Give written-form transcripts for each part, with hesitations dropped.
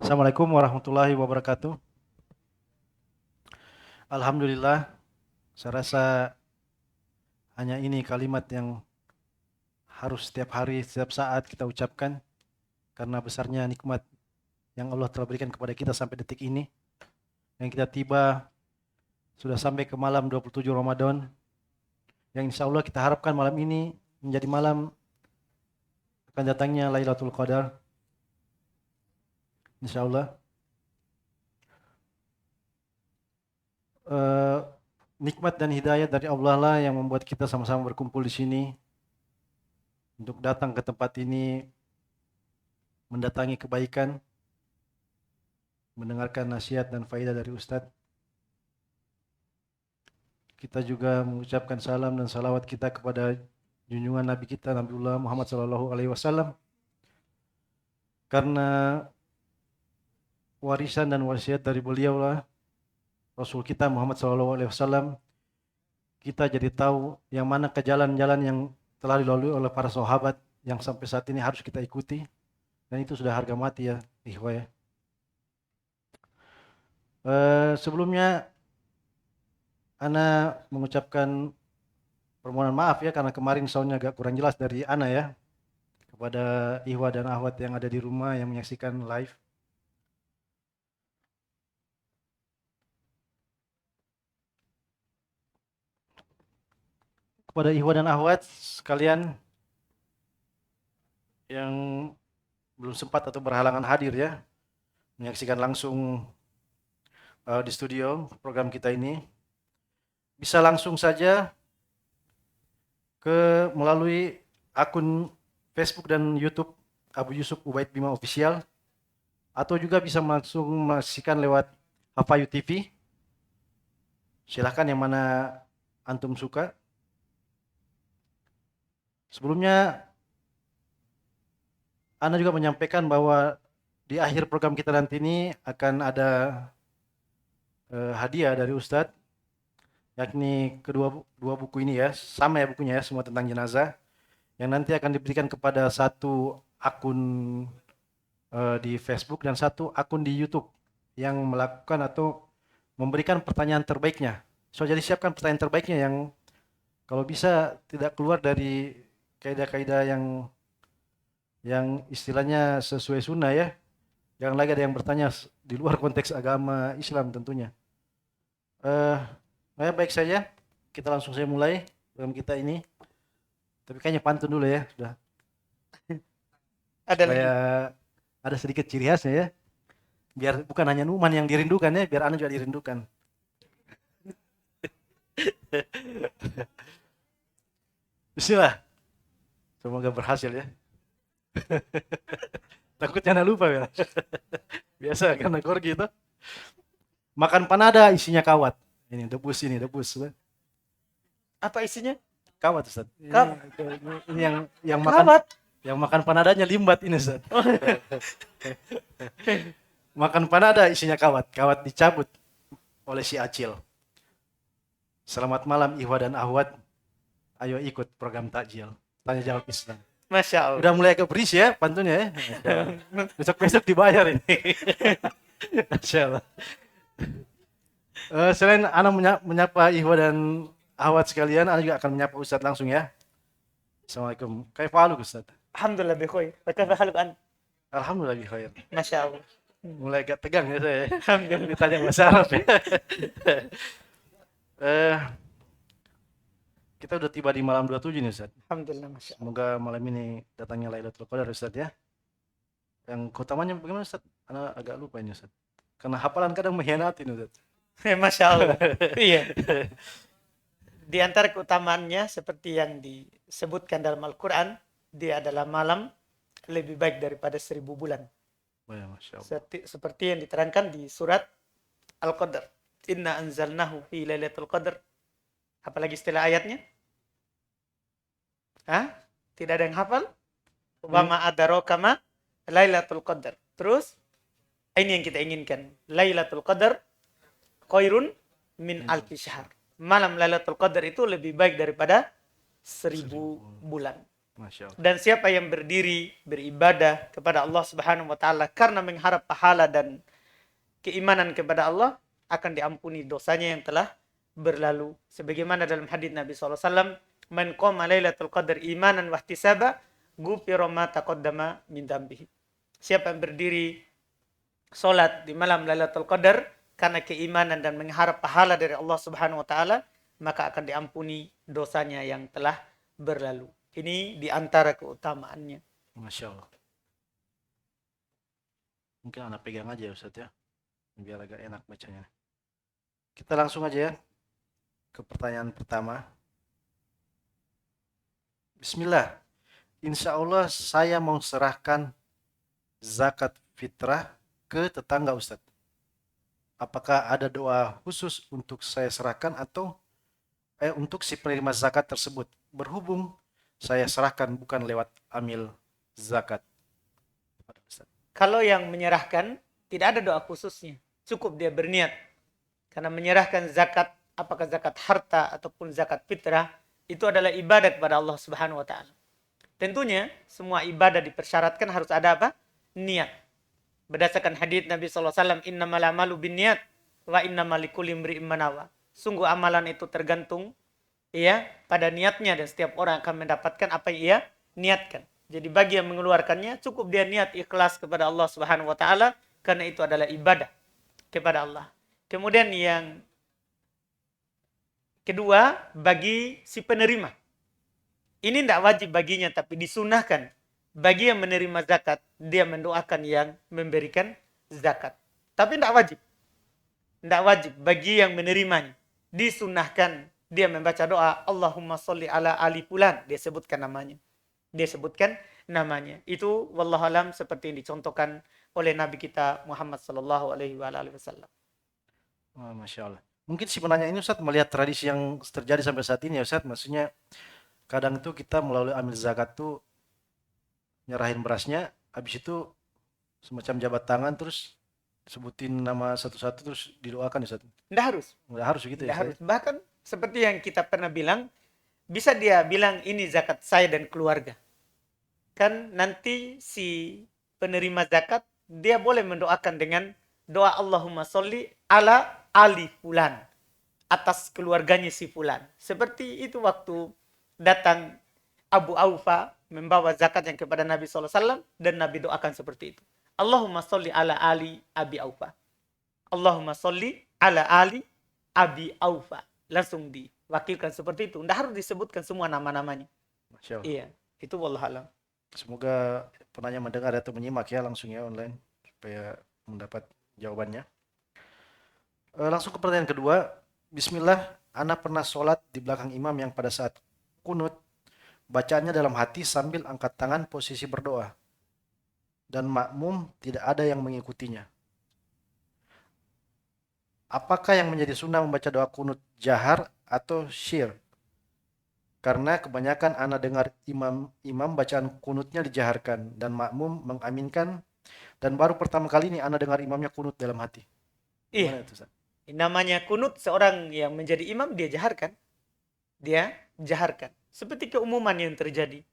Assalamualaikum warahmatullahi wabarakatuh. Alhamdulillah, saya rasa hanya ini kalimat yang harus setiap hari, setiap saat kita ucapkan karena besarnya nikmat yang Allah telah berikan kepada kita sampai detik ini. Yang kita tiba sudah sampai ke malam 27 Ramadan, yang insya Allah kita harapkan malam ini menjadi malam akan datangnya Lailatul Qadar. Insya Allah. Eh, Nikmat dan hidayah dari Allah lah yang membuat kita sama-sama berkumpul di sini untuk datang ke tempat ini, mendatangi kebaikan, mendengarkan nasihat dan faedah dari Ustadz. Kita juga mengucapkan salam dan salawat kita kepada junjungan Nabi kita Nabiullah Muhammad SAW, karena warisan dan wasiat dari beliau lah Rasul kita Muhammad SAW. Kita jadi tahu yang mana ke jalan-jalan yang telah dilalui oleh para sahabat yang sampai saat ini harus kita ikuti, dan itu sudah harga mati ya ikhwah ya. Sebelumnya Ana mengucapkan permohonan maaf ya karena kemarin soundnya agak kurang jelas dari Ana ya, kepada Ihwa dan Ahwat yang ada di rumah yang menyaksikan live. Kepada Ihwa dan Ahwat sekalian yang belum sempat atau berhalangan hadir ya menyaksikan langsung di studio program kita ini, bisa langsung saja ke melalui akun Facebook dan YouTube Abu Yusuf Ubaid Bima Official, atau juga bisa langsung menyaksikan lewat Hafayu TV. Silahkan yang mana antum suka. Sebelumnya Anda juga menyampaikan bahwa di akhir program kita nanti ini akan ada hadiah dari Ustadz, yakni dua buku ini ya, sama ya bukunya ya, semua tentang jenazah, yang nanti akan diberikan kepada satu akun di Facebook dan satu akun di YouTube yang melakukan atau memberikan pertanyaan terbaiknya. So, jadi siapkan pertanyaan terbaiknya yang kalau bisa tidak keluar dari kaidah-kaidah yang istilahnya sesuai sunnah ya. Jangan lagi ada yang bertanya di luar konteks agama Islam tentunya. Baik saja, kita langsung saja mulai program kita ini. Tapi kayaknya pantun dulu ya, sudah. Ada Supaya lagi. ada sedikit ciri khasnya ya. Biar bukan hanya Numan yang dirindukan ya, biar Anda juga dirindukan. Bismillah. Semoga berhasil ya. Takutnya Anda lupa ya. Biasa karena korgi itu. Makan panada isinya kawat. Ini debus. Apa isinya? Kawat Ustaz. Kap. Ini yang makan Kawat. yang makan panadanya limbat ini Ustaz. Makan panada isinya kawat. Kawat dicabut oleh si Acil. Selamat malam Ihwa dan Ahwat. Ayo ikut program takjil. Tanya jawab Islam. Masya Allah. Udah mulai agak berisi ya pantunnya ya. Besok-besok dibayar ini. Masya Allah. Selain Ana menyapa Ihwa dan Ahwat sekalian, Ana juga akan menyapa Ustadz langsung ya. Assalamualaikum. Kaifa Ustaz? Alhamdulillah bikhoir. Bagaimana haluk an? Alhamdulillah bikhair. Masya Allah. Mulai agak tegang ya saya. Alhamdulillah. Ditanya bahasa Arab ya. Eh, kita udah tiba di malam 27 nih Ustaz. Alhamdulillah Masya Allah. Semoga malam ini datangnya Lailatul Qadar Ustaz ya. Yang keutamanya bagaimana Ustaz? Ana agak lupa ini Ustaz. Karena hafalan kadang mengkhianati nih Ustaz. Masya Allah. Iya. Di antara keutamaannya seperti yang disebutkan dalam Al-Quran, dia adalah malam lebih baik daripada 1000 bulan. Oh ya, Masya Allah. Seperti yang diterangkan di surat Al-Qadar. Inna anzalnahu fi lailatul qadar. Apalagi istilah ayatnya? Hah? Tidak ada yang hafal? Wa ma adraka ma lailatul qadar. Terus ini yang kita inginkan. Lailatul qadar khairun min alfi syahr. Malam Lailatul Qadar itu lebih baik daripada 1000 bulan. Masya Allah. Dan siapa yang berdiri beribadah kepada Allah Subhanahu wa taala karena mengharap pahala dan keimanan kepada Allah, akan diampuni dosanya yang telah berlalu. Sebagaimana dalam hadis Nabi SAW, man qama lailatul qadar imanan wahtisaba ghufira ma taqaddama min dzambihi. Siapa yang berdiri salat di malam Lailatul Qadar karena keimanan dan mengharap pahala dari Allah Subhanahu wa taala, maka akan diampuni dosanya yang telah berlalu. Ini di antara keutamaannya. Masya Allah. Mungkin anak pegang aja ya Ustaz ya, biar agak enak bacanya. Kita langsung aja ya ke pertanyaan pertama. Bismillah. Insya Allah saya mau serahkan zakat fitrah ke tetangga Ustaz. Apakah ada doa khusus untuk saya serahkan atau untuk si penerima zakat tersebut? Berhubung saya serahkan bukan lewat amil zakat. Kalau yang menyerahkan tidak ada doa khususnya, cukup dia berniat. Karena menyerahkan zakat, apakah zakat harta ataupun zakat fitrah, itu adalah ibadah kepada Allah Subhanahu wa taala. Tentunya semua ibadah dipersyaratkan harus ada apa? Niat. Berdasarkan hadis Nabi SAW, innamal a'malu binniyat wa innamal likulli imri'in ma nawa. Sungguh amalan itu tergantung ya pada niatnya, dan setiap orang akan mendapatkan apa yang ia niatkan. Jadi bagi yang mengeluarkannya cukup dia niat ikhlas kepada Allah Subhanahu wa taala, karena itu adalah ibadah kepada Allah. Kemudian yang kedua, bagi si penerima. Ini tidak wajib baginya, tapi disunahkan bagi yang menerima zakat, dia mendoakan yang memberikan zakat. Tapi tidak wajib. Tidak wajib bagi yang menerimanya. Disunahkan dia membaca doa, Allahumma sholli ala ali fulan. Dia sebutkan namanya. Dia sebutkan namanya. Itu wallahualam seperti yang dicontohkan oleh Nabi kita Muhammad sallallahu alaihi wasallam. Oh, Masya Allah. Mungkin si penanya ini Ustaz melihat tradisi yang terjadi sampai saat ini ya Ustaz. Maksudnya kadang tuh kita melalui amil zakat tuh nyerahin berasnya, habis itu semacam jabat tangan terus sebutin nama satu-satu terus didoakan Ustaz. Tidak harus. Nggak harus gitu Tidak ya harus. saya. Bahkan seperti yang kita pernah bilang, bisa dia bilang ini zakat saya dan keluarga. Kan nanti si penerima zakat, dia boleh mendoakan dengan doa Allahumma sholli ala ali fulan. Atas keluarganya si fulan. Seperti itu waktu datang Abu Aufa membawa zakat yang kepada Nabi SAW, dan Nabi doakan seperti itu. Allahumma sholli ala ali Abi Aufa. Allahumma sholli ala ali Abi Aufa. Langsung diwakilkan seperti itu. Tidak harus disebutkan semua nama-namanya. Masya Allah. Iya, itu wallahualam. Semoga penanya mendengar atau menyimak ya langsung ya online supaya mendapat jawabannya. Langsung ke pertanyaan kedua. Bismillah, ana pernah sholat di belakang imam yang pada saat kunut bacaannya dalam hati sambil angkat tangan posisi berdoa, dan makmum tidak ada yang mengikutinya. Apakah yang menjadi sunnah membaca doa kunut jahar atau syir? Karena kebanyakan ana dengar imam bacaan kunutnya dijaharkan dan makmum mengaminkan, dan baru pertama kali ini ana dengar imamnya kunut dalam hati. Iya. Gimana itu, Ustaz? Namanya kunut, seorang yang menjadi imam dia jaharkan. Dia jaharkan. Seperti keumuman yang terjadi.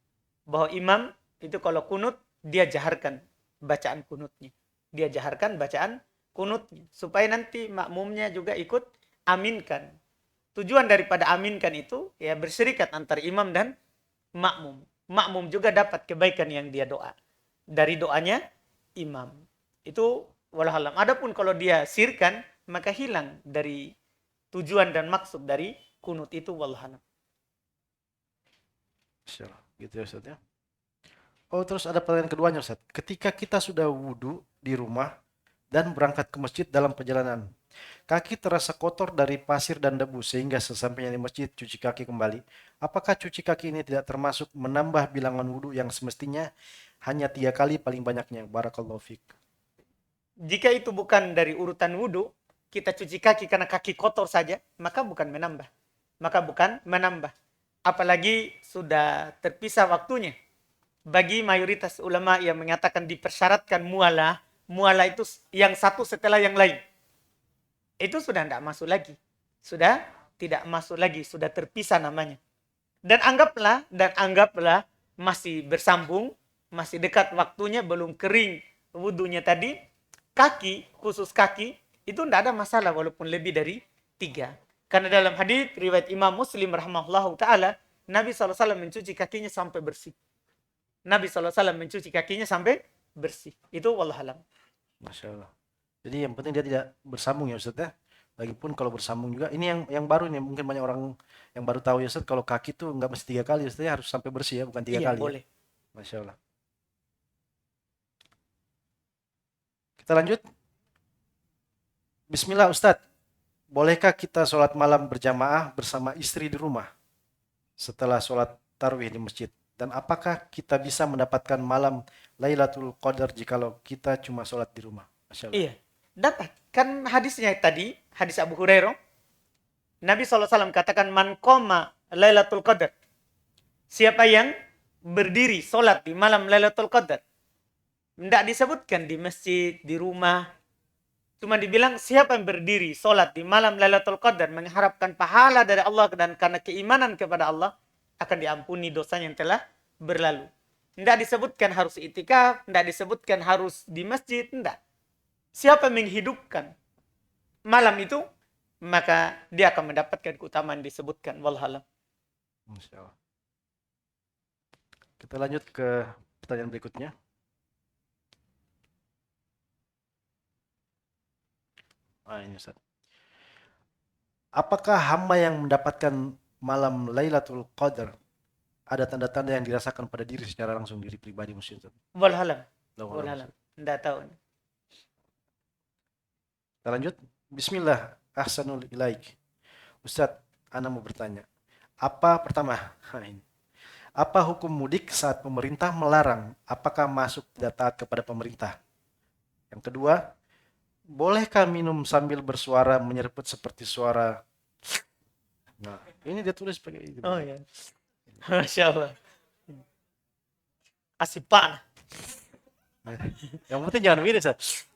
Bahwa imam itu kalau kunut, dia jaharkan bacaan kunutnya. Dia jaharkan bacaan kunutnya. Supaya nanti makmumnya juga ikut aminkan. Tujuan daripada aminkan itu ya berserikat antara imam dan makmum. Makmum juga dapat kebaikan yang dia doa. Dari doanya imam. Itu wallahualam. Adapun kalau dia sirkan, maka hilang dari tujuan dan maksud dari kunut itu wallahualam. Gitu ya Ustaz ya. Oh, terus ada pertanyaan keduanya Ustaz. Ketika kita sudah wudhu di rumah dan berangkat ke masjid dalam perjalanan, kaki terasa kotor dari pasir dan debu sehingga sesampainya di masjid cuci kaki kembali. Apakah cuci kaki ini tidak termasuk menambah bilangan wudhu yang semestinya hanya 3 kali paling banyaknya? Barakallahu fiik. Jika itu bukan dari urutan wudhu, kita cuci kaki karena kaki kotor saja, maka bukan menambah. Maka bukan menambah. Apalagi sudah terpisah waktunya. Bagi mayoritas ulama yang mengatakan dipersyaratkan mualah, mualah itu yang satu setelah yang lain. Itu sudah tidak masuk lagi. Sudah tidak masuk lagi, sudah terpisah namanya. Dan anggaplah masih bersambung, masih dekat waktunya, belum kering wudhunya tadi, kaki, khusus kaki, itu tidak ada masalah walaupun lebih dari 3. Karena dalam hadis riwayat Imam Muslim rahimahullahu ta'ala, Nabi SAW mencuci kakinya sampai bersih. Nabi SAW mencuci kakinya sampai bersih. Itu wallahualam. Masya Allah. Jadi yang penting dia tidak bersambung ya Ustaz ya. Lagipun kalau bersambung juga, ini yang baru nih, mungkin banyak orang yang baru tahu ya Ustaz, kalau kaki tuh nggak mesti 3 kali Ustaz ya, harus sampai bersih ya, bukan 3 kali ya. Boleh. Masya Allah. Kita lanjut. Bismillah Ustaz, bolehkah kita sholat malam berjamaah bersama istri di rumah setelah sholat tarawih di masjid? Dan apakah kita bisa mendapatkan malam Lailatul Qadar jikalau kita cuma sholat di rumah? Masya Allah. Iya, dapat. Kan hadisnya tadi, hadis Abu Hurairah, Nabi SAW katakan, man qoma Lailatul Qadar. Siapa yang berdiri sholat di malam Lailatul Qadar. Tidak disebutkan di masjid, di rumah. Cuma dibilang siapa yang berdiri sholat di malam Lailatul Qadar mengharapkan pahala dari Allah dan karena keimanan kepada Allah akan diampuni dosanya yang telah berlalu. Tidak disebutkan harus itikaf, tidak disebutkan harus di masjid, tidak. Siapa yang menghidupkan malam itu, maka dia akan mendapatkan keutamaan disebutkan. Wallahualam. Masya Allah. Kita lanjut ke pertanyaan berikutnya. Ini Ustaz. Apakah hamba yang mendapatkan malam Lailatul Qadar ada tanda-tanda yang dirasakan pada diri secara langsung, diri pribadi mungkin Ustaz? Wallahualam. Allahu a'lam. Wallahualam. Tidak tahu. Kita lanjut. Bismillah, ahsanul ilaik. Ustaz, ana mau bertanya. Apa hukum mudik saat pemerintah melarang? Apakah masuk tidak taat kepada pemerintah? Yang kedua, bolehkah minum sambil bersuara menyeruput seperti suara? Nah, ini dia tulis pakai itu. Oh ya. Masya Allah. Asipan. Yang penting jangan minum, Ustaz.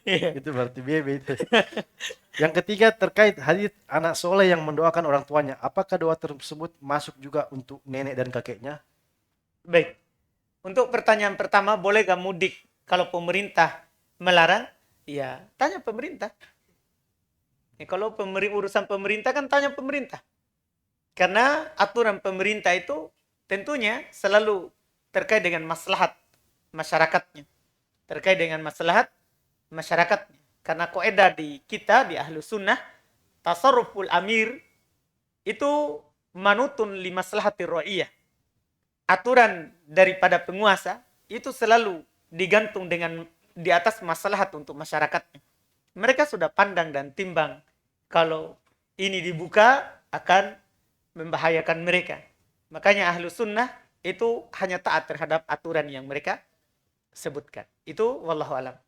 Itu berarti bebe itu. Yang ketiga terkait hadis anak soleh yang mendoakan orang tuanya. Apakah doa tersebut masuk juga untuk nenek dan kakeknya? Baik. Untuk pertanyaan pertama, bolehkah mudik kalau pemerintah melarang? Ya, tanya pemerintah. Kalau urusan pemerintah kan tanya pemerintah. Karena aturan pemerintah itu tentunya selalu terkait dengan maslahat masyarakatnya. Terkait dengan maslahat masyarakatnya. Karena kaidah di kita, di ahlu sunnah, tasarruful amir itu manutun li maslahatir ra'iyah. Aturan daripada penguasa itu selalu digantung dengan di atas maslahat untuk masyarakatnya. Mereka sudah pandang dan timbang kalau ini dibuka akan membahayakan mereka. Makanya ahlu sunnah itu hanya taat terhadap aturan yang mereka sebutkan. Itu wallahu alam.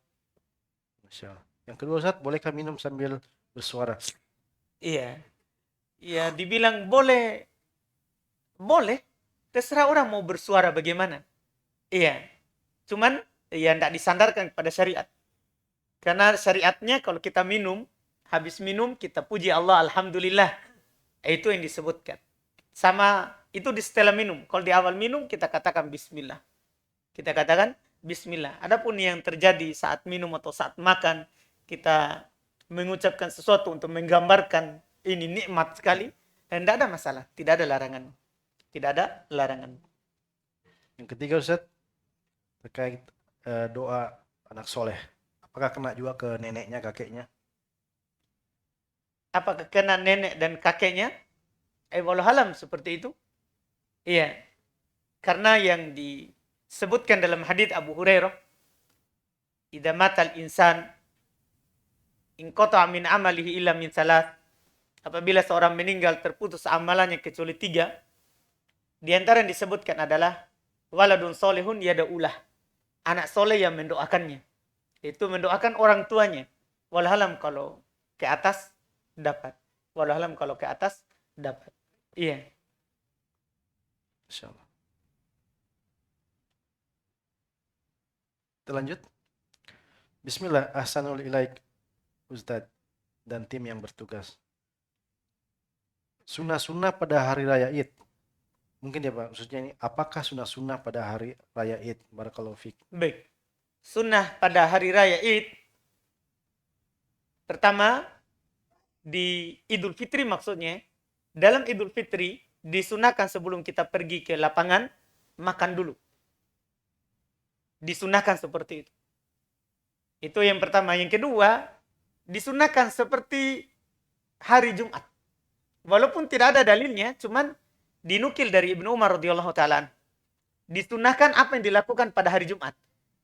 Masya Allah. Yang kedua Ustaz, bolehkah minum sambil bersuara? Iya. Ya dibilang boleh. Boleh. Terserah orang mau bersuara bagaimana. Iya. Cuman ya tidak disandarkan pada syariat. Karena syariatnya kalau kita minum, habis minum kita puji Allah, alhamdulillah. Itu yang disebutkan. Sama itu di setelah minum. Kalau di awal minum kita katakan bismillah. Kita katakan bismillah. Adapun yang terjadi saat minum atau saat makan, kita mengucapkan sesuatu untuk menggambarkan ini nikmat sekali, dan tidak ada masalah, tidak ada larangan. Tidak ada larangan. Yang ketiga Ustaz, terkait doa anak soleh. Apakah kena juga ke neneknya, kakeknya? Apakah kena nenek dan kakeknya? Wallahualam seperti itu. Iya. Karena yang disebutkan dalam hadis Abu Hurairah, idza matal insan in qata'a min amalihi illa min salat. Apabila seorang meninggal terputus amalannya kecuali 3. Di antara yang disebutkan adalah waladun solehun yada'ulah. Anak soleh yang mendoakannya. Itu mendoakan orang tuanya. Wallahualam kalau ke atas dapat. Wallahualam kalau ke atas dapat. Iya. Insyaallah. Kita lanjut. Bismillah, ahsanul ilaik Ustadz dan tim yang bertugas. Sunnah-sunnah pada hari raya Id mungkin ya Pak, maksudnya ini apakah sunnah-sunnah pada hari raya Id? Barakallahu fiik. Baik. Sunnah pada hari raya Id, pertama di Idul Fitri maksudnya, dalam Idul Fitri disunahkan sebelum kita pergi ke lapangan, makan dulu. Disunahkan seperti itu. Itu yang pertama. Yang kedua, disunahkan seperti hari Jumat. Walaupun tidak ada dalilnya, cuman dinukil dari Ibnu Umar radhiyallahu taala. Disunahkan apa yang dilakukan pada hari Jumat.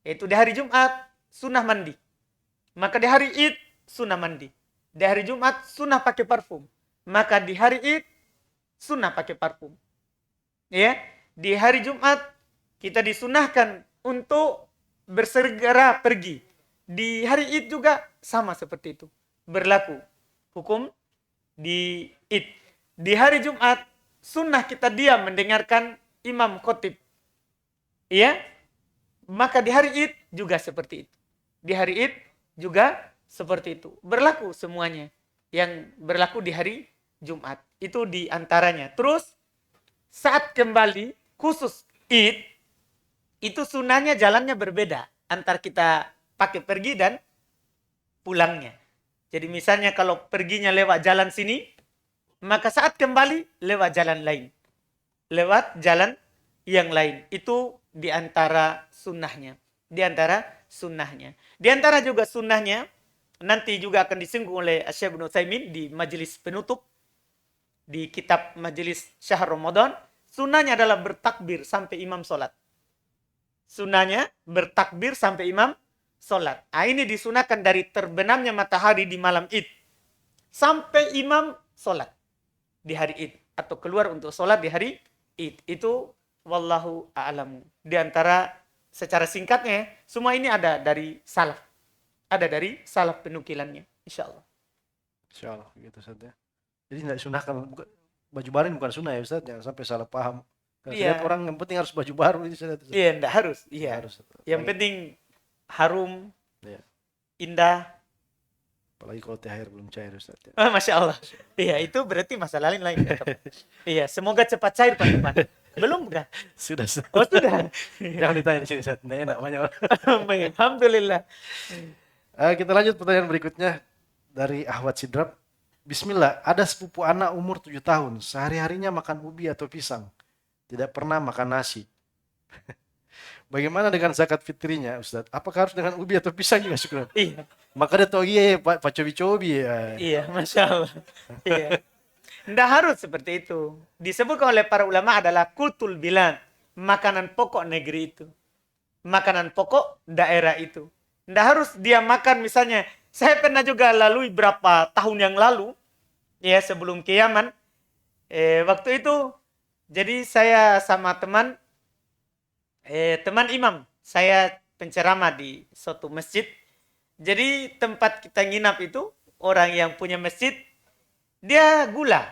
Yaitu di hari Jumat sunnah mandi. Maka di hari Id sunnah mandi. Di hari Jumat sunnah pakai parfum. Maka di hari Id sunnah pakai parfum. Ya, di hari Jumat kita disunahkan untuk bersegera pergi. Di hari Id juga sama seperti itu. Berlaku hukum di Id. Di hari Jumat sunnah kita diam mendengarkan imam khotib. Iya? Maka di hari Id juga seperti itu. Di hari Id juga seperti itu. Berlaku semuanya yang berlaku di hari Jumat. Itu di antaranya. Terus saat kembali khusus Id, itu sunnahnya jalannya berbeda antar kita pakai pergi dan pulangnya. Jadi misalnya kalau perginya lewat jalan sini, maka saat kembali lewat jalan lain. Lewat jalan yang lain. Itu di antara sunnahnya. Di antara sunnahnya. Di antara juga sunnahnya, nanti juga akan disinggung oleh Syekh Ibnu Utsaimin di majelis penutup, di kitab majelis Syahr Ramadan, sunnahnya adalah bertakbir sampai imam sholat. Sunnahnya bertakbir sampai imam sholat. Ini disunahkan dari terbenamnya matahari di malam Id sampai imam sholat di hari Id, atau keluar untuk sholat di hari Id. Itu wallahu a'lamu. Di antara secara singkatnya, semua ini ada dari salaf. Ada dari salaf penukilannya, insyaallah. Insyaallah gitu Ustaz ya. Jadi tidak disunahkan, baju baru bukan sunnah ya Ustaz, jangan sampai salah paham. Karena saya lihat Iya. orang yang penting harus baju baru ini Ustaz. Iya, enggak harus. Iya. Harus. Yang penting harum, Ya. indah. Apalagi kalau THR belum cair Ustaz ya. Masya Allah. Iya, itu berarti masalah lain. Iya, semoga cepat cair Pak Iman. Belum bukan? Sudah Ustaz. Oh, sudah. Jangan ditanya di sini Ustaz. Nggak enak banyak orang. Baik, alhamdulillah. Kita lanjut pertanyaan berikutnya dari Ahwat Sidrap. Bismillah, ada sepupu anak umur 7 tahun, sehari-harinya makan ubi atau pisang. Tidak pernah makan nasi. Bagaimana dengan zakat fitrinya, Ustaz? Apakah harus dengan ubi atau pisang juga syukur? Iya, Maka dia tahu iya, Pak cobi-cobi ya. iya, Masya Allah. Iya. Tidak harus seperti itu. Disebutkan oleh para ulama adalah kutul bilad, makanan pokok negeri itu. Makanan pokok daerah itu. Tidak harus dia makan misalnya. Saya pernah juga lalui berapa tahun yang lalu, ya sebelum ke Yaman. Waktu itu, jadi saya sama teman imam. Saya penceramah di suatu masjid. Jadi tempat kita nginap itu, orang yang punya masjid, dia gula.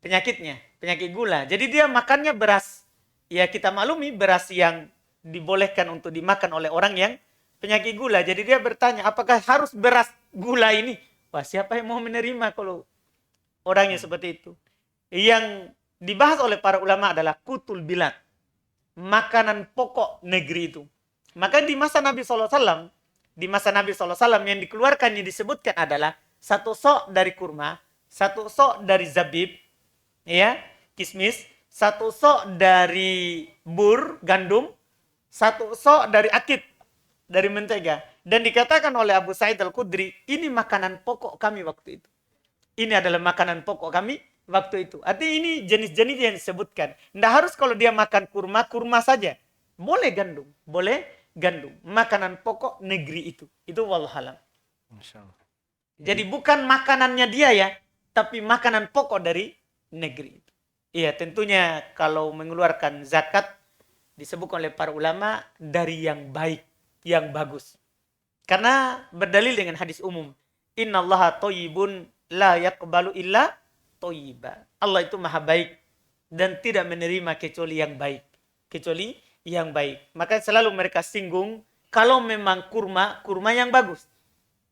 Penyakit gula. Jadi dia makannya beras. Ya kita maklumi beras yang dibolehkan untuk dimakan oleh orang yang penyakit gula. Jadi dia bertanya, apakah harus beras gula ini? Wah, siapa yang mau menerima kalau orangnya seperti itu? Yang dibahas oleh para ulama adalah kutul bilad. Makanan pokok negeri itu. Maka di masa Nabi SAW, yang dikeluarkan, yang disebutkan adalah satu sok dari kurma, satu sok dari zabib, ya, kismis, satu sok dari bur, gandum, satu sok dari akid, dari mentega. Dan dikatakan oleh Abu Sa'id Al-Khudri, ini makanan pokok kami waktu itu. Ini adalah makanan pokok kami waktu itu. Artinya ini jenis-jenis yang disebutkan. Tidak harus kalau dia makan kurma saja. Boleh gandum. Makanan pokok negeri itu. Itu wallahualam. Insyaallah. Jadi bukan makanannya dia ya, tapi makanan pokok dari negeri itu. Iya, tentunya kalau mengeluarkan zakat disebutkan oleh para ulama dari yang baik, yang bagus. Karena berdalil dengan hadis umum. Innallaha thayyibun la yaqbalu illa thayyiba. Allah itu maha baik dan tidak menerima kecuali yang baik. Maka selalu mereka singgung kalau memang kurma yang bagus.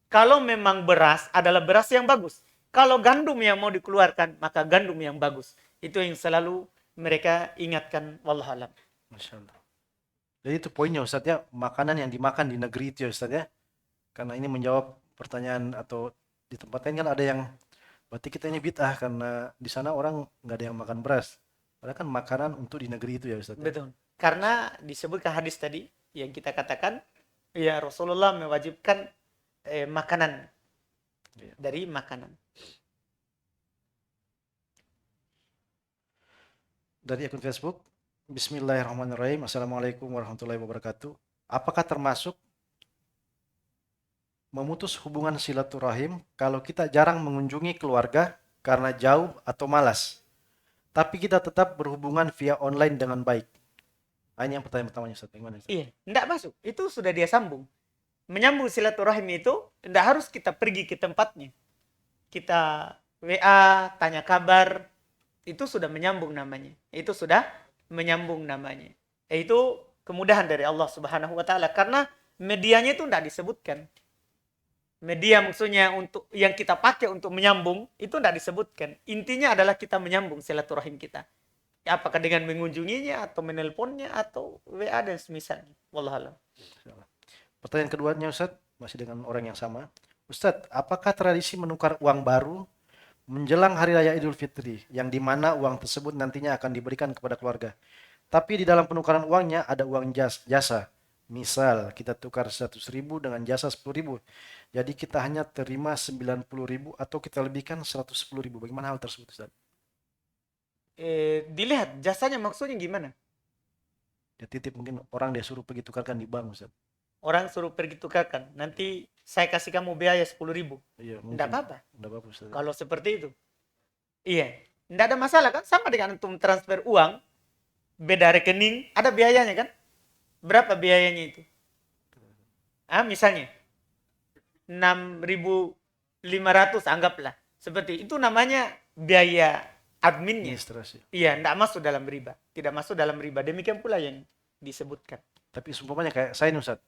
Kalau memang beras adalah beras yang bagus. Kalau gandum yang mau dikeluarkan, maka gandum yang bagus. Itu yang selalu mereka ingatkan, wallahualam. Masya Allah. Jadi itu poinnya Ustadz ya, makanan yang dimakan di negeri itu ya Ustadz ya. Karena ini menjawab pertanyaan atau di tempat lain kan ada yang berarti kita ini bid'ah karena di sana orang nggak ada yang makan beras. Padahal kan makanan untuk di negeri itu ya Ustadz ya. Betul. Karena disebutkan hadis tadi yang kita katakan, ya Rasulullah mewajibkan makanan Iya. dari makanan. Dari akun Facebook, Bismillahirrahmanirrahim. Assalamualaikum warahmatullahi wabarakatuh. Apakah termasuk memutus hubungan silaturahim kalau kita jarang mengunjungi keluarga karena jauh atau malas, tapi kita tetap berhubungan via online dengan baik? Nah, ini yang pertanyaan pertamanya Ustaz. Gimana, Ustaz? Iya, enggak masuk. Itu sudah dia sambung. Menyambung silaturahim itu enggak harus kita pergi ke tempatnya. Kita WA, tanya kabar, itu sudah menyambung namanya. Itu sudah menyambung namanya. Itu kemudahan dari Allah Subhanahu wa taala karena medianya itu enggak disebutkan. Media maksudnya untuk yang kita pakai untuk menyambung itu enggak disebutkan. Intinya adalah kita menyambung silaturahim kita. Ya, apakah dengan mengunjunginya atau menelponnya atau WA dan semisalnya. Wallahualam. Pertanyaan keduanya Ustaz, masih dengan orang yang sama. Ustaz, apakah tradisi menukar uang baru menjelang Hari Raya Idul Fitri, yang dimana uang tersebut nantinya akan diberikan kepada keluarga? Tapi di dalam penukaran uangnya ada uang jasa. Misal, kita tukar 100.000 dengan jasa 10.000. Jadi kita hanya terima 90.000 atau kita lebihkan 110.000. Bagaimana hal tersebut, Ustaz? Dilihat jasanya maksudnya gimana? Dia titip mungkin orang dia suruh pergi tukarkan di bank, Ustaz. Orang suruh pergi tukarkan. Nanti saya kasih kamu biaya 10.000. Iya, Tidak mungkin. apa-apa. Tidak apa-apa, Ustaz. Kalau seperti itu. Iya. Tidak ada masalah kan? Sama dengan untuk transfer uang. Beda rekening. Ada biayanya kan? Berapa biayanya itu? Misalnya. 6.500 anggaplah. Seperti itu namanya biaya adminnya. Administrasi. Iya, tidak masuk dalam riba. Tidak masuk dalam riba. Demikian pula yang disebutkan. Tapi seumpamanya kayak saya nih Ustaz,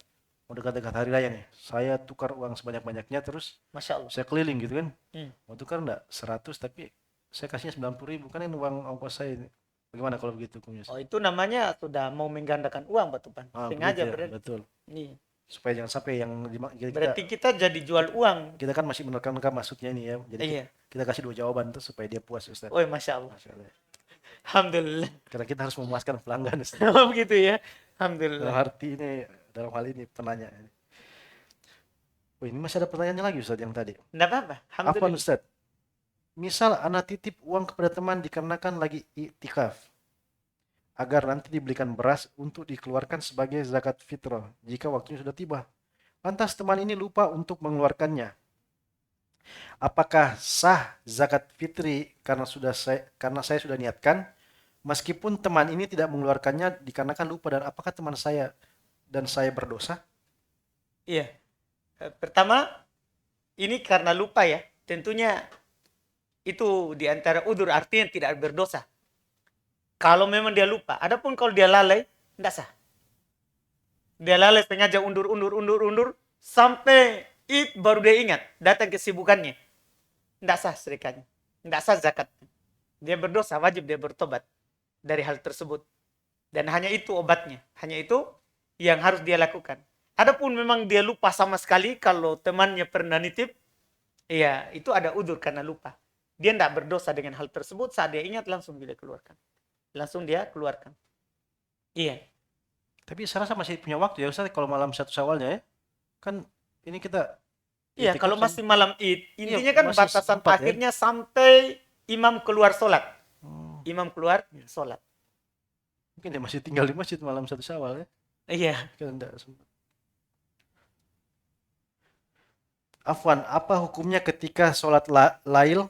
mau dekat-dekat hari raya nih, saya tukar uang sebanyak-banyaknya terus Masya Allah. saya keliling gitu kan. Hmm. Mau tukar enggak 100 tapi saya kasihnya 90.000, kan ini uang ongkos saya ini. Bagaimana kalau begitu hukumnya? Oh, itu namanya sudah mau menggandakan uang, Pak Tupan. Sengaja begitu ya, berarti. betul. Iya. Supaya jangan sampai yang Berarti kita jadi jual uang. kita kan masih menerka-nerka maksudnya ini ya. Jadi Iya. kita kasih dua jawaban tuh supaya dia puas Ustaz. Oh, Masya Allah. Masya Allah. Alhamdulillah. Karena kita harus memuaskan pelanggan Ustaz. Oh, begitu ya. Dalam Alhamdulillah. arti ini, dalam hal ini penanya. Oh, ini masih ada pertanyaannya lagi Ustaz yang tadi. Tidak apa-apa. Apa Alhamdulillah. Ustaz? Misal anak titip uang kepada teman dikarenakan lagi iktikaf, agar nanti dibelikan beras untuk dikeluarkan sebagai zakat fitrah jika waktunya sudah tiba. Lantas teman ini lupa untuk mengeluarkannya. Apakah sah zakat fitri karena saya sudah niatkan, meskipun teman ini tidak mengeluarkannya dikarenakan lupa, dan apakah teman saya dan saya berdosa? Iya. Pertama, ini karena lupa ya. Tentunya itu di antara udur, artinya tidak berdosa. Kalau memang dia lupa. Adapun kalau dia lalai, tidak sah. Dia lalai sengaja undur, sampai baru dia ingat, datang kesibukannya. Tidak sah sedekahnya. Tidak sah zakatnya. Dia berdosa, wajib dia bertobat dari hal tersebut. Dan hanya itu obatnya. Hanya itu yang harus dia lakukan. Adapun memang dia lupa sama sekali, kalau temannya pernah nitip, ya itu ada udur karena lupa. Dia tidak berdosa dengan hal tersebut, saat dia ingat langsung dia keluarkan. Langsung dia keluarkan. Iya. Tapi saya rasa masih punya waktu ya Ustaz, kalau malam 1 Syawalnya ya. Kan ini kita Iya, iktikaf kalau masih malam Id, intinya kan masih batasan sempat ya. akhirnya sampai imam keluar sholat. Oh, Imam keluar sholat. mungkin dia masih tinggal di masjid malam 1 Syawal ya. Iya. Kan enggak sempat. Afwan, apa hukumnya ketika sholat lail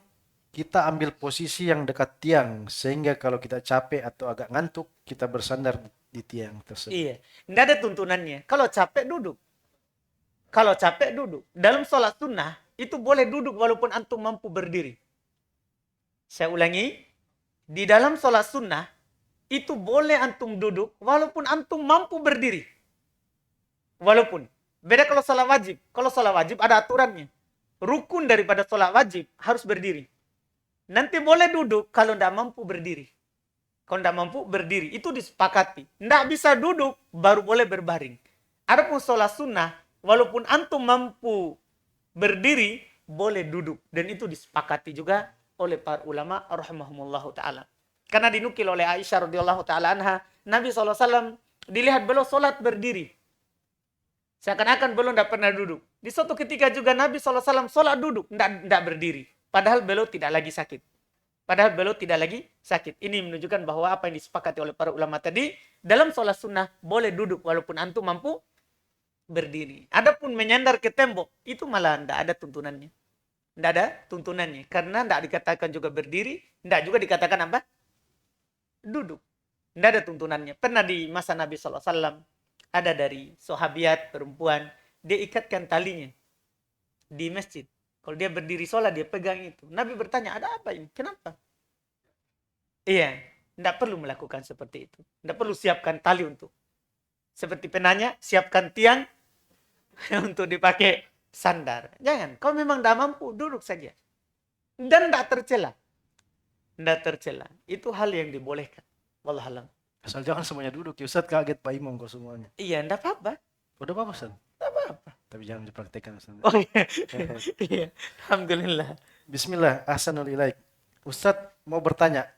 kita ambil posisi yang dekat tiang, sehingga kalau kita capek atau agak ngantuk, kita bersandar di tiang tersebut? Iya. Tidak ada tuntunannya. Kalau capek duduk. Kalau capek duduk. Dalam sholat sunnah, itu boleh duduk walaupun antum mampu berdiri. Saya ulangi. Di dalam sholat sunnah, itu boleh antum duduk walaupun antum mampu berdiri. Walaupun. Beda kalau sholat wajib. Kalau sholat wajib ada aturannya. Rukun daripada sholat wajib harus berdiri. Nanti boleh duduk kalau tidak mampu berdiri. Kalau tidak mampu, berdiri. Itu disepakati. Tidak bisa duduk, baru boleh berbaring. Adapun sholat sunnah, walaupun antum mampu berdiri, boleh duduk. Dan itu disepakati juga oleh para ulama rahimahumullahu ta'ala. Karena dinukil oleh Aisyah radhiyallahu ta'ala anha, Nabi SAW dilihat beliau sholat berdiri. Seakan-akan beliau tidak pernah duduk. Di suatu ketika juga Nabi SAW sholat duduk, tidak berdiri. Padahal beliau tidak lagi sakit. Ini menunjukkan bahwa apa yang disepakati oleh para ulama tadi, dalam sholat sunnah boleh duduk walaupun antum mampu berdiri. Adapun menyandar ke tembok, itu malah tidak ada tuntunannya. Tidak ada tuntunannya. Karena tidak dikatakan juga berdiri, tidak juga dikatakan apa? Duduk. Tidak ada tuntunannya. Pernah di masa Nabi SAW, ada dari sahabiat perempuan, dia ikatkan talinya di masjid. Kalau dia berdiri sholat, dia pegang itu. Nabi bertanya, ada apa ini? Kenapa? Iya, tidak perlu melakukan seperti itu. Tidak perlu siapkan tali untuk. Seperti penanya, siapkan tiang untuk dipakai sandar. Jangan, kau memang tidak mampu, duduk saja. Dan tidak tercela. Tidak tercela. Itu hal yang dibolehkan. Wallahualam. Asal jangan semuanya duduk. Ya Ustaz, kaget Pak Imam kok semuanya. Iya, tidak apa-apa. Udah apa Ustaz? Tidak apa-apa. Tapi jangan dipraktekkan Ustaz. Oh iya. Iya. Alhamdulillah. Bismillah, ahsanul ilaik. Ustaz mau bertanya.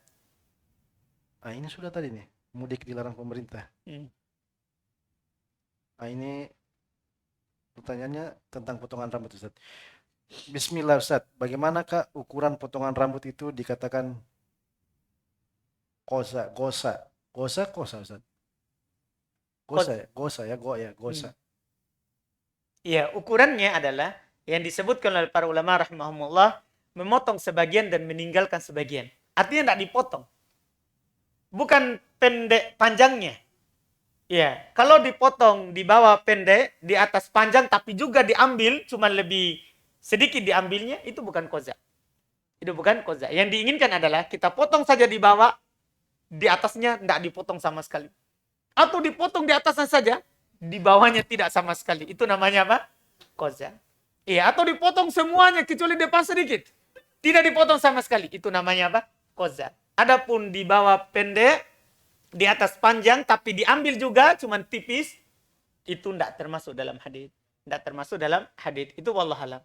Ah, ini sudah tadi nih, mudik dilarang pemerintah. Ah, ini pertanyaannya tentang potongan rambut Ustaz. Bismillah Ustaz, bagaimanakah ukuran potongan rambut itu dikatakan gosa Ustaz? Gosa. Iya, ukurannya adalah yang disebutkan oleh para ulama rahimahumullah, memotong sebagian dan meninggalkan sebagian. Artinya tidak dipotong. Bukan pendek panjangnya. Ya, kalau dipotong di bawah pendek, di atas panjang tapi juga diambil, cuma lebih sedikit diambilnya, itu bukan koza. Itu bukan koza. Yang diinginkan adalah kita potong saja di bawah, di atasnya tidak dipotong sama sekali. Atau dipotong di atasnya saja, di bawahnya tidak sama sekali. Itu namanya apa? Koza. Iya, atau dipotong semuanya kecuali depan sedikit. Tidak dipotong sama sekali. Itu namanya apa? Koza. Adapun di bawah pendek, di atas panjang, tapi diambil juga cuman tipis, itu tidak termasuk dalam hadis. Tidak termasuk dalam hadis. Itu wallahualam.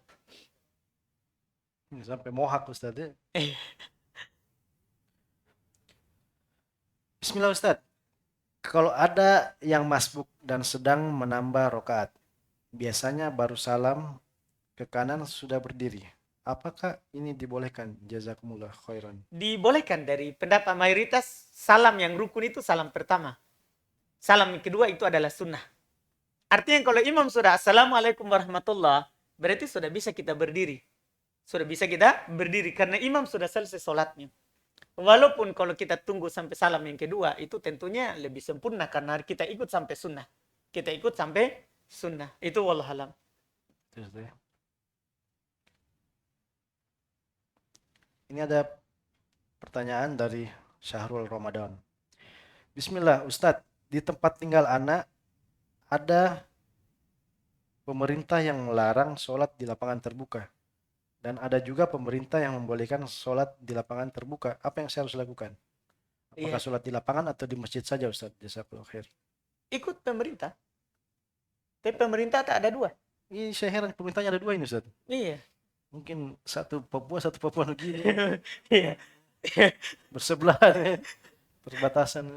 Sampai mohak Ustaz ya. Bismillah Ustaz. Kalau ada yang masbuk dan sedang menambah rokaat, biasanya baru salam ke kanan sudah berdiri. Apakah ini dibolehkan? Jazakumullah khairan. Dibolehkan dari pendapat mayoritas, salam yang rukun itu salam pertama. Salam yang kedua itu adalah sunnah. Artinya kalau imam sudah assalamualaikum warahmatullah, berarti sudah bisa kita berdiri. Sudah bisa kita berdiri karena imam sudah selesai sholatnya. Walaupun kalau kita tunggu sampai salam yang kedua, itu tentunya lebih sempurna karena kita ikut sampai sunnah. Kita ikut sampai sunnah. Itu wallahualam. Ini ada pertanyaan dari Syahrul Ramadan. Bismillah, Ustadz, di tempat tinggal anak ada pemerintah yang melarang sholat di lapangan terbuka. Dan ada juga pemerintah yang membolehkan sholat di lapangan terbuka. Apa yang saya harus lakukan? Apakah sholat di lapangan atau di masjid saja Ustadz? Jazakallahu khair. Ikut pemerintah. Tapi pemerintah tak ada dua. Ini saya heran pemerintahnya ada dua ini Ustadz. Iya. Mungkin satu Papua Nugini. Iya. Bersebelah perbatasan.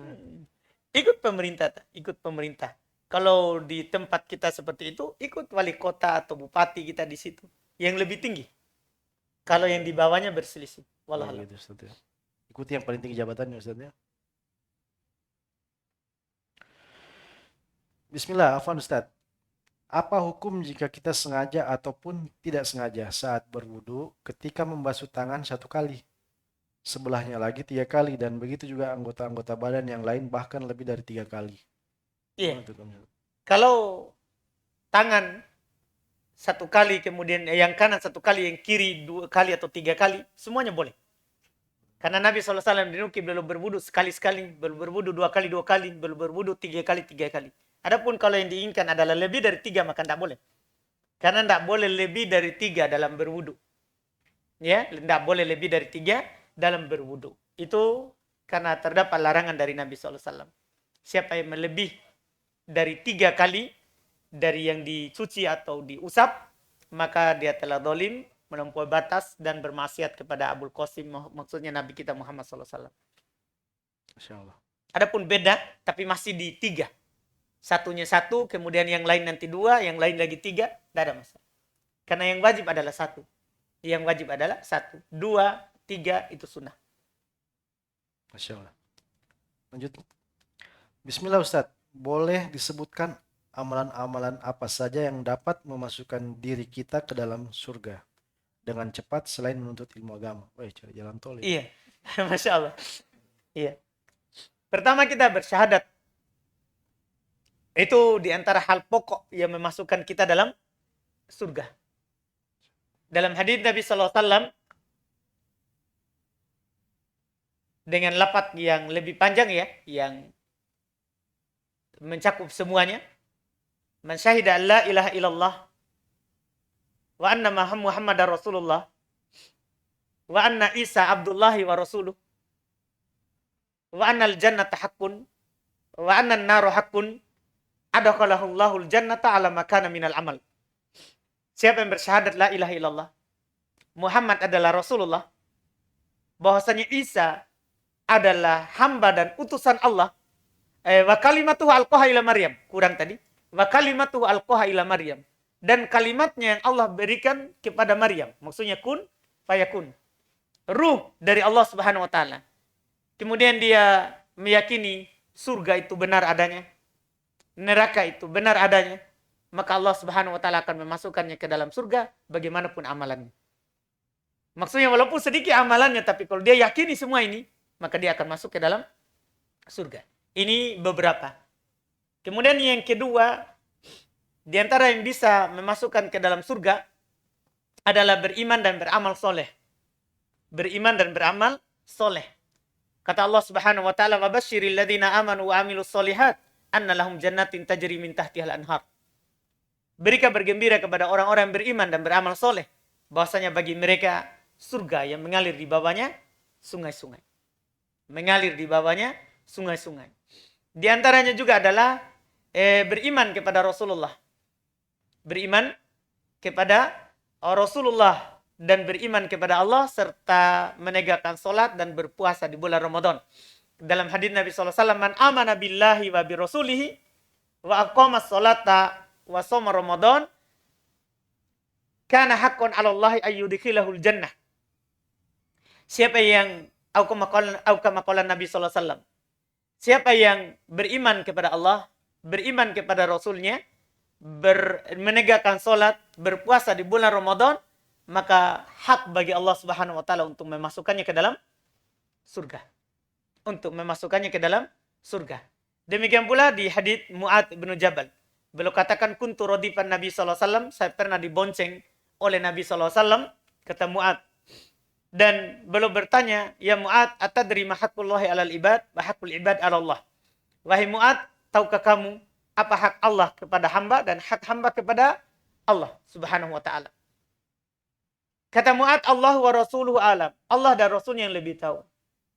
Ikut pemerintah. Ikut pemerintah. Kalau di tempat kita seperti itu, ikut wali kota atau bupati kita di situ. Yang lebih tinggi. Kalau yang di bawahnya berselisih. Wallahualam. Ikuti yang paling tinggi jabatannya Ustaz ya. Bismillah, afwan Ustaz. Apa hukum jika kita sengaja ataupun tidak sengaja saat berwudu ketika membasuh tangan 1 kali, sebelahnya lagi 3 kali, dan begitu juga anggota-anggota badan yang lain bahkan lebih dari 3 kali? Iya. Kalau tangan 1 kali, kemudian yang kanan 1 kali, yang kiri 2 kali atau 3 kali, semuanya boleh. Karena Nabi SAW dinukil belum berwudu sekali-sekali, belum berwudu 2 kali 2 kali, belum berwudu 3 kali 3 kali. Adapun kalau yang diinginkan adalah lebih dari 3, maka tidak boleh. Karena tidak boleh lebih dari 3 dalam berwudu. Ya, tidak boleh lebih dari 3 dalam berwudu. Itu karena terdapat larangan dari Nabi SAW. Siapa yang melebih dari 3 kali dari yang dicuci atau diusap, maka dia telah zalim, melampaui batas dan bermaksiat kepada Abul Qasim, maksudnya Nabi kita Muhammad SAW. Masya Allah. Adapun beda, tapi masih di 3. Satunya 1, kemudian yang lain nanti 2, yang lain lagi 3, tidak ada masalah. Karena yang wajib adalah 1. Yang wajib adalah 1. 2, 3 itu sunnah. Masya Allah. Lanjut. Bismillah Ustadz, boleh disebutkan amalan-amalan apa saja yang dapat memasukkan diri kita ke dalam surga dengan cepat selain menuntut ilmu agama? Wah, cari jalan tol ya. Iya, Masya Allah. Iya. Pertama kita bersyahadat. Itu diantara hal pokok yang memasukkan kita dalam surga. Dalam hadis Nabi SAW, dengan lafaz yang lebih panjang ya, yang mencakup semuanya. Man syahida la ilaha illallah wa anna Muhammadar Rasulullah wa anna Isa Abdullahi wa Rasuluh wa anna al-jannata haqqun wa anna an-naru haqqun adakhalahu Allahul jannata ala makana minal amal. Siapa yang bersyahadat la ilaha illallah, Muhammad adalah Rasulullah, bahwasanya Isa adalah hamba dan utusan Allah, wa kalimatuhu alqaha ila Maryam, kurang tadi, wa kalimatuhu alqaha ila Maryam, dan kalimatnya yang Allah berikan kepada Maryam, maksudnya kun fayakun, ruh dari Allah Subhanahu wa taala. Kemudian dia meyakini surga itu benar adanya, neraka itu benar adanya, maka Allah Subhanahu wa taala akan memasukkannya ke dalam surga bagaimanapun amalannya. Maksudnya walaupun sedikit amalannya, tapi kalau dia yakini semua ini, maka dia akan masuk ke dalam surga. Ini beberapa. Kemudian yang kedua, di antara yang bisa memasukkan ke dalam surga adalah beriman dan beramal soleh. Beriman dan beramal soleh. Kata Allah Subhanahu wa taala, "Wa basyiril ladzina amanu wa amilus solihat anna lahum jannatin tajri min tahtihal anhar." Berikan bergembira kepada orang-orang yang beriman dan beramal soleh, bahwasanya bagi mereka surga yang mengalir di bawahnya sungai-sungai. Mengalir di bawahnya sungai-sungai. Di antaranya juga adalah beriman kepada Rasulullah. Beriman kepada Rasulullah dan beriman kepada Allah serta menegakkan salat dan berpuasa di bulan Ramadan. Dalam hadis Nabi SAW, "Man amana billahi wa bi rasulihi wa aqama salata wa shoma Ramadan kana haqqan 'ala Allah ayyudkhilahul jannah." Siapa yang kama qala Nabi SAW, siapa yang beriman kepada Allah, beriman kepada Rasulnya, menegakkan salat, berpuasa di bulan Ramadan, maka hak bagi Allah Subhanahu wa taala untuk memasukkannya ke dalam surga. Untuk memasukkannya ke dalam surga. Demikian pula di hadis Mu'adz bin Jabal. Beliau katakan, kuntu radifan Nabi SAW, saya pernah dibonceng oleh Nabi SAW, kata Mu'adz. Dan beliau bertanya, ya Mu'adz, atadri ma haqqullahi 'alal ibad wa haqqul ibad 'ala Allah. Wahai Mu'adz, tahukah kamu apa hak Allah kepada hamba dan hak hamba kepada Allah Subhanahu wa taala? Kata Mu'adz, Allah wa rasuluhu alam. Allah dan Rasulnya yang lebih tahu.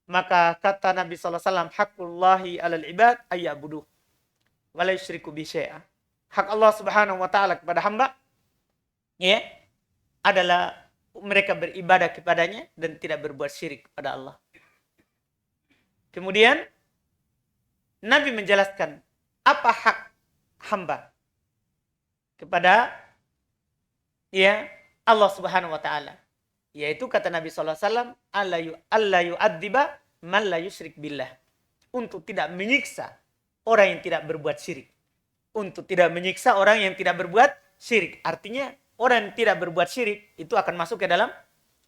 Maka kata Nabi SAW, haqqullahi 'alal ibad ayyabuduh wa la yusyriku bi syai'a. Hak Allah Subhanahu wa taala kepada hamba ya adalah mereka beribadah kepadanya dan tidak berbuat syirik kepada Allah. Kemudian Nabi menjelaskan apa hak hamba kepada Allah Subhanahu wa taala. Yaitu kata Nabi SAW, Allah yu'adziba man la yusyrik billah. Untuk tidak menyiksa orang yang tidak berbuat syirik. Untuk tidak menyiksa orang yang tidak berbuat syirik. Artinya orang yang tidak berbuat syirik itu akan masuk ke dalam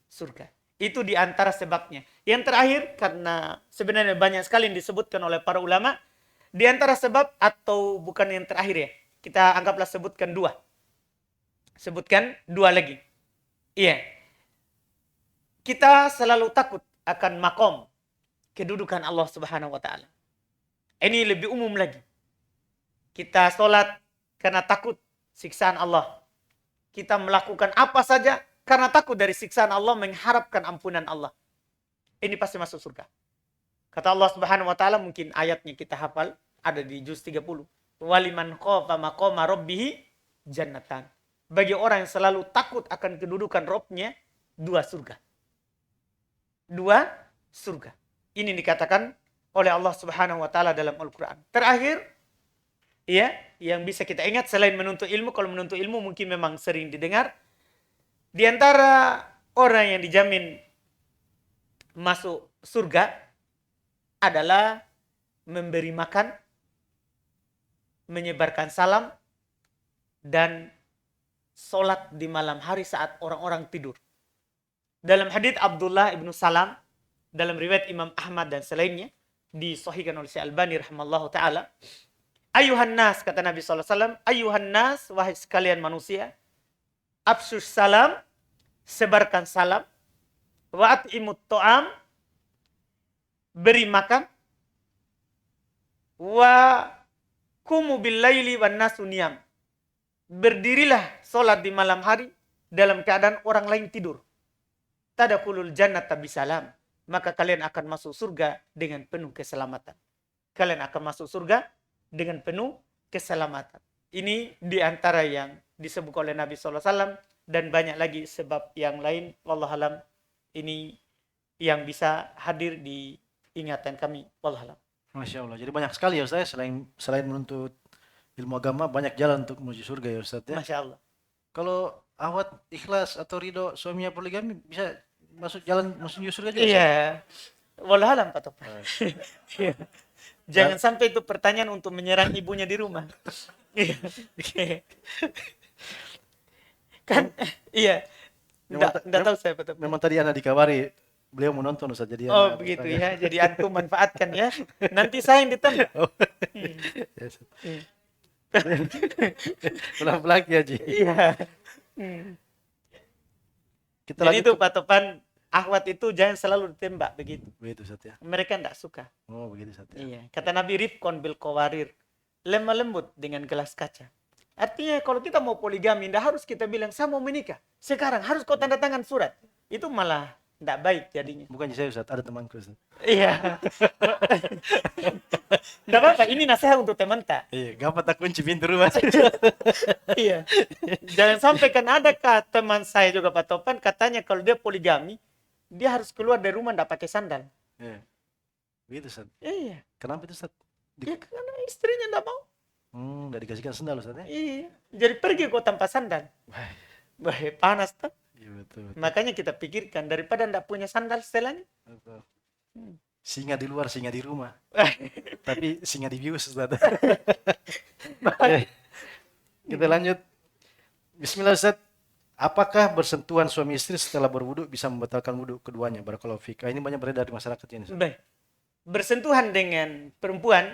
surga. Itu di antara sebabnya. Yang terakhir, karena sebenarnya banyak sekali yang disebutkan oleh para ulama, di antara sebab atau bukan yang terakhir ya, kita anggaplah sebutkan 2. Sebutkan 2 lagi. Iya. Kita selalu takut akan makom, kedudukan Allah Subhanahu wa taala. Ini lebih umum lagi. Kita sholat karena takut siksaan Allah. Kita melakukan apa saja karena takut dari siksaan Allah, mengharapkan ampunan Allah. Ini pasti masuk surga. Kata Allah Subhanahu wa taala, mungkin ayatnya kita hafal, ada di juz 30. Waliman khafa maqama rabbih jannatan. Bagi orang yang selalu takut akan kedudukan Robnya, 2 surga. 2 surga. Ini dikatakan oleh Allah Subhanahu wa taala dalam Al-Qur'an. Terakhir, ya, yang bisa kita ingat selain menuntut ilmu, kalau menuntut ilmu mungkin memang sering didengar, di antara orang yang dijamin masuk surga adalah memberi makan, menyebarkan salam, dan sholat di malam hari saat orang-orang tidur. Dalam hadits Abdullah ibnu Salam, dalam riwayat Imam Ahmad dan selainnya, disahihkan oleh Syekh Albani rahimallahu taala, ayuhan nas, kata Nabi SAW, ayuhan nas, wahai sekalian manusia, absus salam, sebarkan salam, wa'at imut to'am, beri makan, wa kumu billaili wan nasu niyam, berdirilah sholat di malam hari dalam keadaan orang lain tidur. Tadakulul jannata bisalam, maka kalian akan masuk surga dengan penuh keselamatan. Kalian akan masuk surga dengan penuh keselamatan. Ini diantara yang disebut oleh Nabi SAW, dan banyak lagi sebab yang lain. Wallahualam, ini yang bisa hadir di ingatan kami. Wallahualam. Masya Allah. Jadi banyak sekali ya Ustaz, selain menuntut ilmu agama, banyak jalan untuk menuju surga ya Ustaz ya. Masya Allah. Kalau awat ikhlas atau ridho suaminya poligami, bisa masuk jalan menuju surga juga? Iya. Wallahualam Pak Topan. Iya. Jangan sampai itu pertanyaan untuk menyerang ibunya di rumah. Iya. Kan iya. Enggak tahu saya Pak Topan. Memang tadi anak dikawari beliau menonton Ustaz, jadi Oh anak begitu bertanya. ya. Jadi antum manfaatkan ya. Nanti saya yang ditembak. Ya, Ustaz. Pelan-pelan ya Ji. Iya. Kita Jadi lanjut itu Pak Topan, akhwat itu jangan selalu ditembak begitu. begitu Ustaz ya. Mereka enggak suka. Oh begitu Ustaz ya. Iya. Kata Nabi, rifqon bil qawarir, lemah lembut dengan gelas kaca. Artinya kalau kita mau poligami, tidak harus kita bilang saya mau menikah sekarang, harus kau tanda tangan surat. Itu malah tidak baik jadinya. Bukan saya Ustaz, ada temanku Ustaz. Iya. Tidak apa-apa, ini nasihat untuk teman tak. Iya, gampang tak kunci pintu rumah. Iya. Jangan sampai kan ada teman saya juga Pak Topan, katanya kalau dia poligami, dia harus keluar dari rumah tidak pakai sandal. Iya. Begitu Ustaz. Iya. Kenapa itu Ustaz? Ya karena istrinya tidak mau. Enggak dikasihkan sendal Ustaz ya. Iya. Jadi pergi kau tanpa sandal. Wah, Wah, panas tuh. iya betul. Makanya kita pikirkan daripada tidak punya sandal setelahnya. Betul. Singa di luar, singa di rumah. Tapi singa di bius Ustaz. Ya. Kita lanjut. Bismillah Ustaz. Apakah bersentuhan suami istri setelah berwudu bisa membatalkan wudu keduanya? Barakallahu fiik. Ini banyak beredar di masyarakat ini. Ustaz. Baik. Bersentuhan dengan perempuan,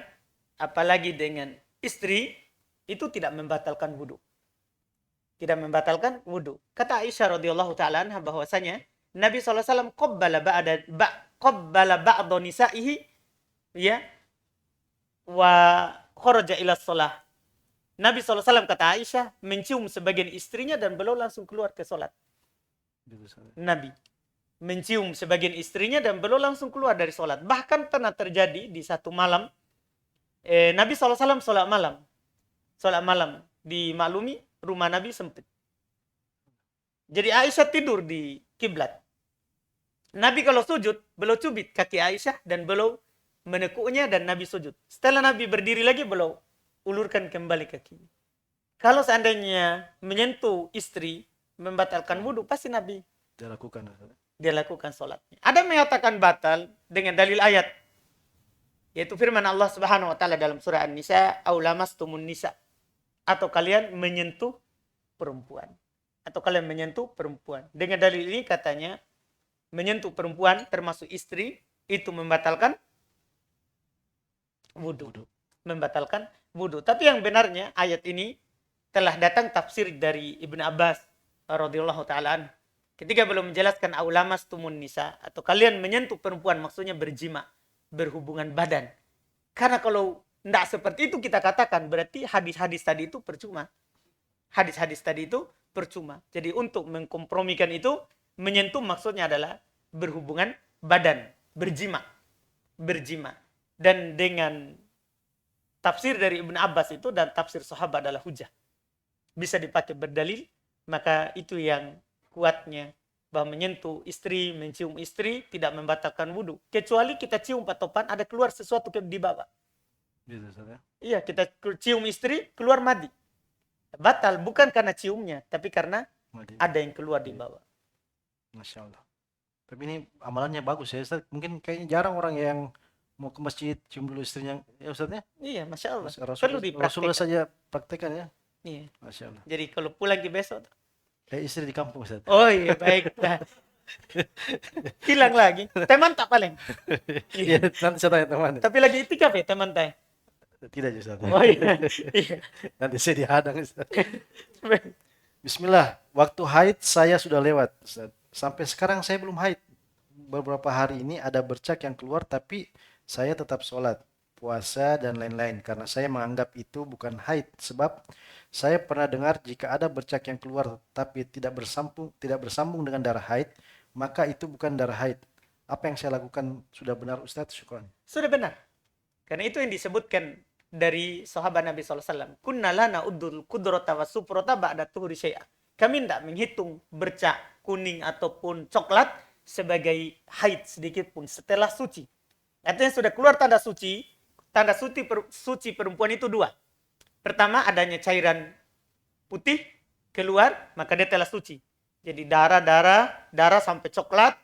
apalagi dengan istri, itu tidak membatalkan wudhu. Tidak membatalkan wudhu. Kata Aisyah radhiyallahu taala anha bahwasanya Nabi SAW qabbala ba'da nisaihi ya wa kharaja ila shalah. Nabi SAW kata Aisyah mencium sebagian istrinya dan beliau langsung keluar ke salat. Nabi mencium sebagian istrinya dan beliau langsung keluar dari salat. Bahkan pernah terjadi di satu malam Nabi SAW salat malam. Salat malam dimaklumi rumah Nabi sempit. Jadi Aisyah tidur di kiblat. Nabi kalau sujud, beliau cubit kaki Aisyah dan beliau menekuknya dan Nabi sujud. Setelah Nabi berdiri lagi, beliau ulurkan kembali kakinya. Kalau seandainya menyentuh istri, membatalkan wudhu, pasti Nabi dia lakukan sholatnya. Ada mengatakan batal dengan dalil ayat, yaitu firman Allah Subhanahu wa taala dalam surah An-Nisa, "Aw lamastumun nisa." Atau kalian menyentuh perempuan. Atau kalian menyentuh perempuan. Dengan dalil ini katanya menyentuh perempuan termasuk istri itu membatalkan wudu. Membatalkan wudu. Tapi yang benarnya ayat ini telah datang tafsir dari Ibnu Abbas radhiyallahu taala anhu. Ketika belum menjelaskan aulamas tumun nisa atau kalian menyentuh perempuan, maksudnya berjima, berhubungan badan. Karena kalau tidak seperti itu kita katakan berarti hadis-hadis tadi itu percuma. Hadis-hadis tadi itu percuma. Jadi untuk mengkompromikan itu, menyentuh maksudnya adalah berhubungan badan, berjima. berjima. Dan dengan tafsir dari Ibn Abbas itu dan tafsir sahabat adalah hujah. Bisa dipakai berdalil, maka itu yang kuatnya bahwa menyentuh istri, mencium istri tidak membatalkan wudhu. Kecuali kita cium patopan ada keluar sesuatu di bawah. Gitu, Ustaz ya. Iya, kita cium istri, keluar madi. Batal bukan karena ciumnya, tapi karena ada yang keluar di bawah. Masya Allah. Tapi ini amalannya bagus ya Ustaz. Mungkin kayaknya jarang orang yang mau ke masjid cium dulu istrinya ya Ustaz ya. Iya, Masya Allah. Perlu Rasulullah dipraktekkan. saja praktekkan ya. Iya. Masya Allah. Jadi kalau pulang ke besok. Kayak istri di kampung Ustaz. Oh iya, baik. Hilang lagi. Teman tak paling. Iya, nanti saya tanya teman. Tapi lagi itikaf ya teman teh. Tidak Ustaz. Oh iya. Iya. Nanti saya dihadang Ustaz. Bismillah, waktu haid saya sudah lewat Ustaz. Sampai sekarang saya belum haid. Beberapa hari ini ada bercak yang keluar tapi saya tetap sholat, puasa dan lain-lain karena saya menganggap itu bukan haid sebab saya pernah dengar jika ada bercak yang keluar tapi tidak bersambung dengan darah haid, maka itu bukan darah haid. Apa yang saya lakukan sudah benar Ustaz? Syukran. Sudah benar. Karena itu yang disebutkan dari sahabat Nabi SAW. Kunna lana uddul kudrata wa sufrata ba'da tuhuri syai'a. Kami tidak menghitung bercak kuning ataupun coklat sebagai haid sedikit pun setelah suci. Artinya sudah keluar tanda suci. Tanda suci perempuan itu dua. Pertama adanya cairan putih keluar, maka dia telah suci. Jadi darah sampai coklat,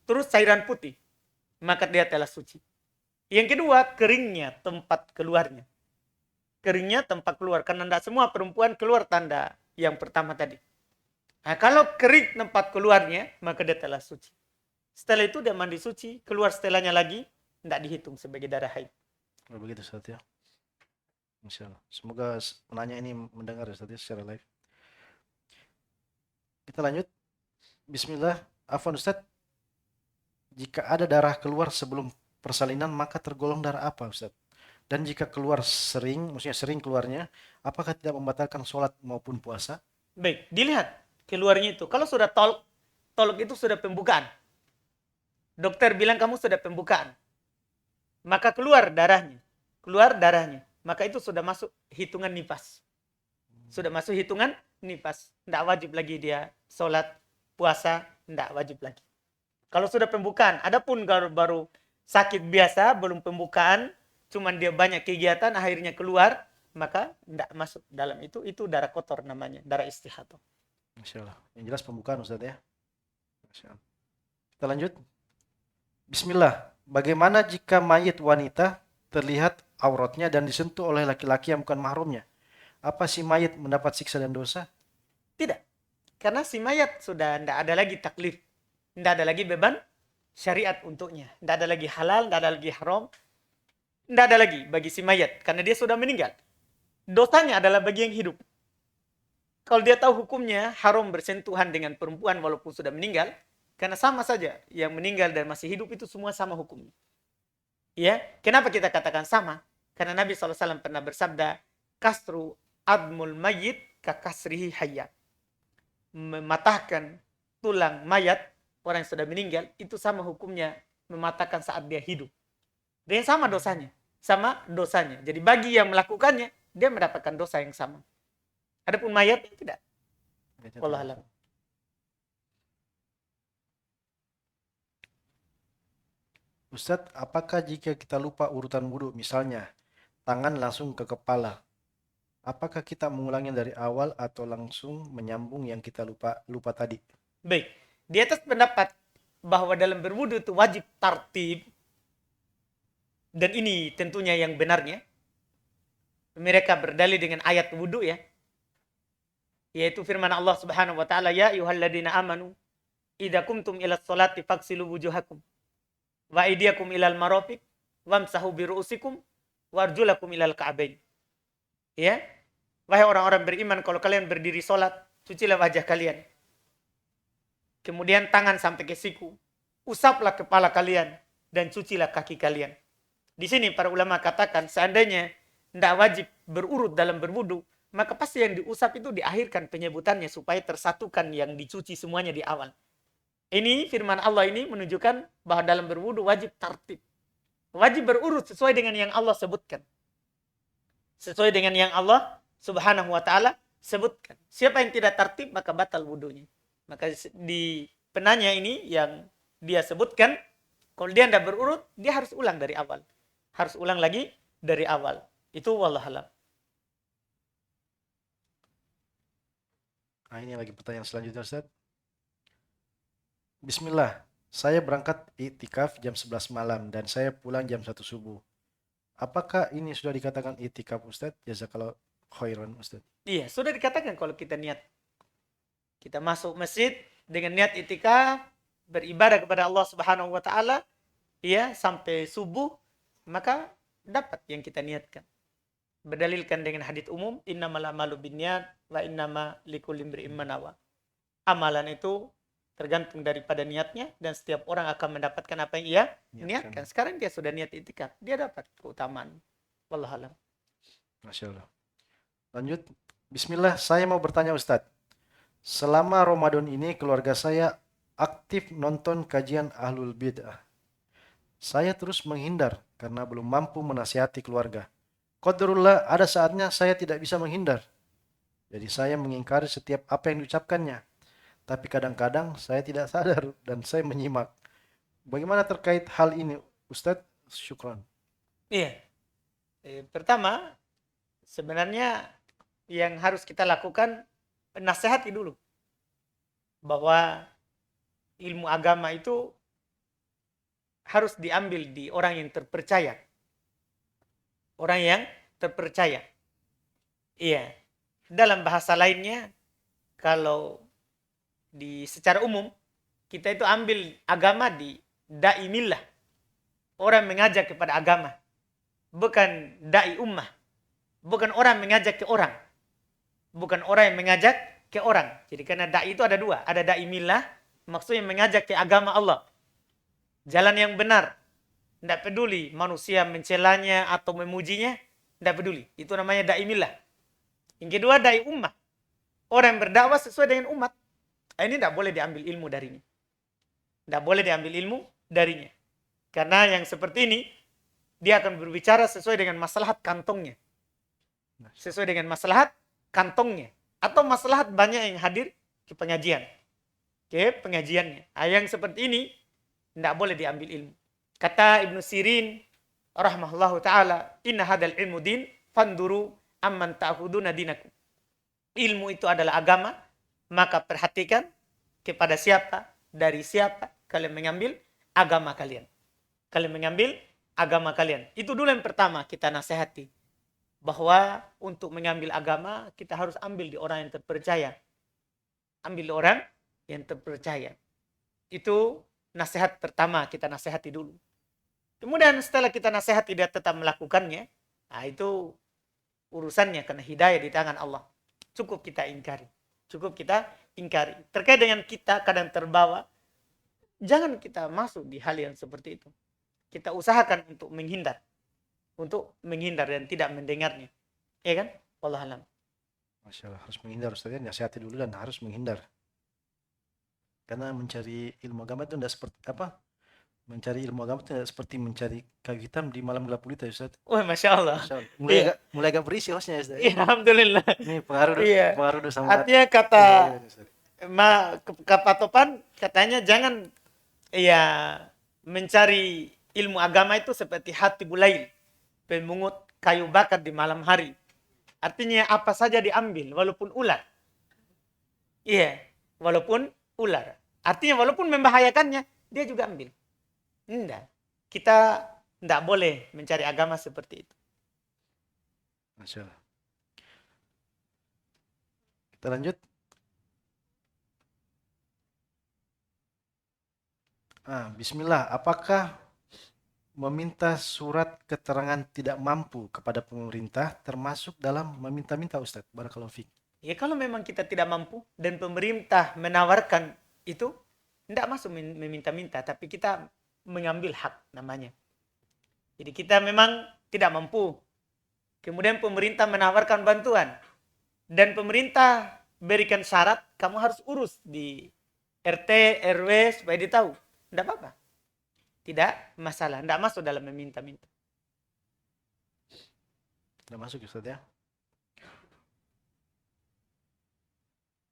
terus cairan putih, maka dia telah suci. Yang kedua, keringnya tempat keluarnya. Keringnya tempat keluar. Karena tidak semua perempuan keluar tanda yang pertama tadi. Nah, kalau kering tempat keluarnya, maka dia telah suci. Setelah itu dia mandi suci, keluar setelahnya lagi, tidak dihitung sebagai darah haid. Oh, begitu Ustaz ya. Insya Allah. Semoga penanya ini mendengar Ustaz ya secara live. Kita lanjut. Bismillah. Afwan Ustaz. Jika ada darah keluar sebelum persalinan maka tergolong darah apa Ustaz? Dan jika keluar sering, maksudnya sering keluarnya, apakah tidak membatalkan sholat maupun puasa? Baik, dilihat keluarnya itu. Kalau sudah tolok itu sudah pembukaan. Dokter bilang kamu sudah pembukaan. Maka keluar darahnya. Maka itu sudah masuk hitungan nifas. Sudah masuk hitungan nifas. Tidak wajib lagi dia sholat, puasa, tidak wajib lagi. Kalau sudah pembukaan, adapun baru sakit biasa, belum pembukaan, cuman dia banyak kegiatan, akhirnya keluar, maka tidak masuk dalam itu darah kotor namanya, darah istihadah. Masya Allah. Yang jelas pembukaan Ustaz ya. Masya Allah. Kita lanjut. Bismillah. Bagaimana jika mayit wanita terlihat auratnya dan disentuh oleh laki-laki yang bukan mahramnya? Apa si mayit mendapat siksa dan dosa? Tidak. Karena si mayat sudah tidak ada lagi taklif. Tidak ada lagi beban syariat untuknya. Tidak ada lagi halal, tidak ada lagi haram. Tidak ada lagi bagi si mayat. Karena dia sudah meninggal. Dosanya adalah bagi yang hidup. Kalau dia tahu hukumnya haram bersentuhan dengan perempuan walaupun sudah meninggal. Karena sama saja. Yang meninggal dan masih hidup itu semua sama hukumnya. Ya, kenapa kita katakan sama? Karena Nabi SAW pernah bersabda, kasru admul mayyit kakasrihi hayat. Mematahkan tulang mayat orang yang sudah meninggal itu sama hukumnya mematahkan saat dia hidup. Dan sama dosanya. Jadi bagi yang melakukannya dia mendapatkan dosa yang sama. Adapun mayat tidak. Wallahu a'lam. Ustadz, apakah jika kita lupa urutan wudhu, misalnya tangan langsung ke kepala, apakah kita mengulangnya dari awal atau langsung menyambung yang kita lupa tadi? Baik, di atas pendapat bahwa dalam berwudhu itu wajib tartib, dan ini tentunya yang benarnya. Mereka berdalil dengan ayat wudhu ya, yaitu firman Allah Subhanahu wa taala, ya ayyuhalladzina amanu idza qumtum ila sholati faghsilu wujuhakum wa aydiyakum ilal marafiq wamsahu bi ru'usikum warjulakum ilal ka'bain. Ya, wahai orang-orang beriman, kalau kalian berdiri salat, cucilah wajah kalian. Kemudian tangan sampai ke siku. Usaplah kepala kalian dan cucilah kaki kalian. Di sini para ulama katakan seandainya tidak wajib berurut dalam berwudu, maka pasti yang diusap itu diakhirkan penyebutannya supaya tersatukan yang dicuci semuanya di awal. Ini firman Allah ini menunjukkan bahwa dalam berwudu wajib tartib. Wajib berurut sesuai dengan yang Allah sebutkan. Sesuai dengan yang Allah Subhanahu wa taala sebutkan. Siapa yang tidak tertib maka batal wudunya. Maka di penanya ini yang dia sebutkan, kalau dia tidak berurut, dia harus ulang dari awal. Harus ulang lagi dari awal. Itu wallahualam. Nah, ini lagi pertanyaan selanjutnya Ustaz. Bismillah, saya berangkat iktikaf jam 11 malam dan saya pulang jam 1 subuh. Apakah ini sudah dikatakan iktikaf Ustaz? Jazakallah khairan Ustaz. Iya, sudah dikatakan kalau kita niat. Kita masuk masjid dengan niat iktikaf, beribadah kepada Allah Subhanahu wa taala, ya, sampai subuh, maka dapat yang kita niatkan. Berdalilkan dengan hadits umum, innamal a'malu binniyat wa innama likulli imri'in ma nawa. Amalan itu tergantung daripada niatnya dan setiap orang akan mendapatkan apa yang ia niatkan. Sekarang dia sudah niat iktikaf, dia dapat keutamaan. Wallahu a'lam. Masya Allah. Lanjut. Bismillah, saya mau bertanya Ustadz. Selama Ramadan ini keluarga saya aktif nonton kajian Ahlul Bid'ah. Saya terus menghindar karena belum mampu menasihati keluarga. Qadarullah, ada saatnya saya tidak bisa menghindar. Jadi saya mengingkari setiap apa yang diucapkannya. Tapi kadang-kadang saya tidak sadar dan saya menyimak. Bagaimana terkait hal ini Ustadz? Syukran. Iya. Pertama, sebenarnya yang harus kita lakukan, nasihati dulu. Bahwa ilmu agama itu harus diambil di orang yang terpercaya. Orang yang terpercaya. Iya. Dalam bahasa lainnya, kalau secara umum, kita itu ambil agama di da'i millah. Orang mengajak kepada agama. Bukan da'i ummah. Bukan orang mengajak ke orang. Bukan orang yang mengajak ke orang. Jadi karena da'i itu ada dua. Ada da'i millah, maksudnya mengajak ke agama Allah. Jalan yang benar. Tidak peduli manusia mencelanya atau memujinya. Tidak peduli. Itu namanya da'i millah. Yang kedua da'i ummah. Orang yang berdakwah sesuai dengan umat. Ini tidak boleh diambil ilmu darinya. Tidak boleh diambil ilmu darinya. Karena yang seperti ini, dia akan berbicara sesuai dengan maslahat kantongnya. Sesuai dengan maslahat kantongnya. Atau maslahat banyak yang hadir ke pengajian. Ke pengajiannya. Yang seperti ini, tidak boleh diambil ilmu. Kata Ibnu Sirin, rahmahullahu ta'ala, inna hadal ilmu din, fanduru amman ta'khuduna dinakum. Ilmu itu adalah agama, maka perhatikan kepada siapa, dari siapa kalian mengambil agama kalian. Kalian mengambil agama kalian. Itu dulu yang pertama kita nasihati. Bahwa untuk mengambil agama, kita harus ambil di orang yang terpercaya. Ambil di orang yang terpercaya. Itu nasihat pertama, kita nasihati dulu. Kemudian setelah kita nasihati dia tetap melakukannya, nah itu urusannya karena hidayah di tangan Allah. Cukup kita ingkari. Cukup kita ingkari. Terkait dengan kita kadang terbawa, jangan kita masuk di hal yang seperti itu. Kita usahakan untuk menghindar. Untuk menghindar dan tidak mendengarnya. Ya kan? Wallahualam. Masya Allah, harus menghindar Ustaz. Nasihati dulu dan harus menghindar. Karena mencari ilmu agama itu tidak seperti apa? Mencari ilmu agama itu tidak seperti mencari kayu hitam di malam gelap gulita Ustaz. Wah, Masya Allah. Masya Allah. Iya. Mulai agak berisi hostnya Ustaz. Iya, alhamdulillah. Ini pengaruh Iya. pengaruh sama Artinya kata iya, Ustaz. Kak Topan katanya jangan ya mencari ilmu agama itu seperti hati bulail, pemungut kayu bakar di malam hari. Artinya apa saja diambil walaupun ular. Iya, walaupun ular. Artinya walaupun membahayakannya, dia juga ambil. Enggak. Kita enggak boleh mencari agama seperti itu. Masya Allah. Kita lanjut. Bismillah. Apakah meminta surat keterangan tidak mampu kepada pemerintah termasuk dalam meminta-minta Ustaz? Barakallahu fiik. Ya kalau memang kita tidak mampu dan pemerintah menawarkan itu, tidak masuk meminta-minta, tapi kita mengambil hak namanya. Jadi kita memang tidak mampu. Kemudian pemerintah menawarkan bantuan. Dan pemerintah berikan syarat, kamu harus urus di RT, RW supaya dia tahu. Tidak apa-apa. tidak masalah, tidak masuk dalam meminta-minta. Sudah masuk Ustaz ya.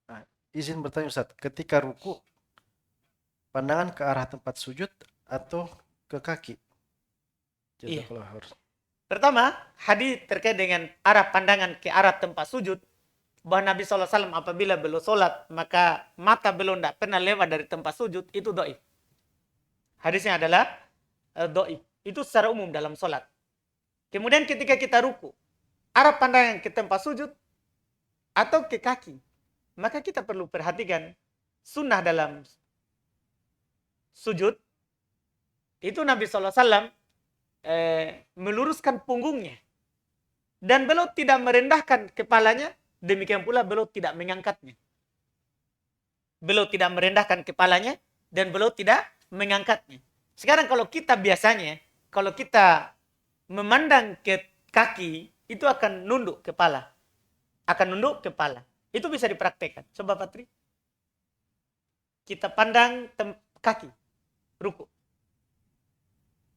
Nah, izin bertanya Ustaz, ketika ruku pandangan ke arah tempat sujud atau ke kaki? Iya. Jazakallah khair. Pertama, hadis terkait dengan arah pandangan ke arah tempat sujud, bahwa Nabi SAW apabila beliau sholat, maka mata beliau tidak pernah lewat dari tempat sujud, itu do'if. Hadisnya adalah do'if. Itu secara umum dalam sholat. Kemudian ketika kita ruku, arah pandangan ke tempat sujud atau ke kaki, maka kita perlu perhatikan sunnah dalam sujud, itu Nabi SAW meluruskan punggungnya. Dan beliau tidak merendahkan kepalanya, demikian pula beliau tidak mengangkatnya. Beliau tidak merendahkan kepalanya, dan beliau tidak mengangkatnya. Sekarang kalau kita biasanya, kalau kita memandang ke kaki, itu akan nunduk kepala. Akan nunduk kepala. Itu bisa dipraktekkan. Coba Patri. Kita pandang kaki. Ruku.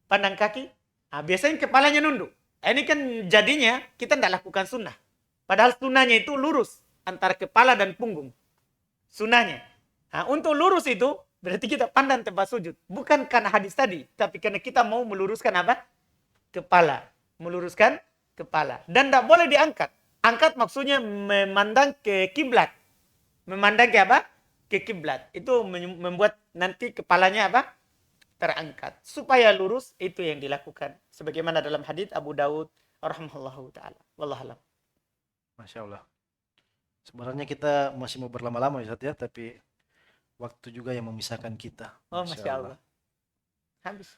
Pandang kaki. Nah, biasanya kepalanya nunduk. Ini kan jadinya kita tidak lakukan sunnah. Padahal sunnahnya itu lurus antara kepala dan punggung. Sunnahnya. Nah, untuk lurus itu berarti kita pandang tempat sujud. Bukan karena hadis tadi, tapi karena kita mau meluruskan apa? Kepala. Meluruskan kepala. Dan tidak boleh diangkat. Angkat maksudnya memandang ke kiblat. Memandang ke apa? Ke kiblat. Itu membuat nanti kepalanya apa? Terangkat. Supaya lurus, itu yang dilakukan. Sebagaimana dalam hadis Abu Daud rahimahullahu ta'ala. Wallahualam. Masya Allah. Sebenarnya kita masih mau berlama-lama Ustaz ya, tapi waktu juga yang memisahkan kita. Oh, Masya Allah. Habis.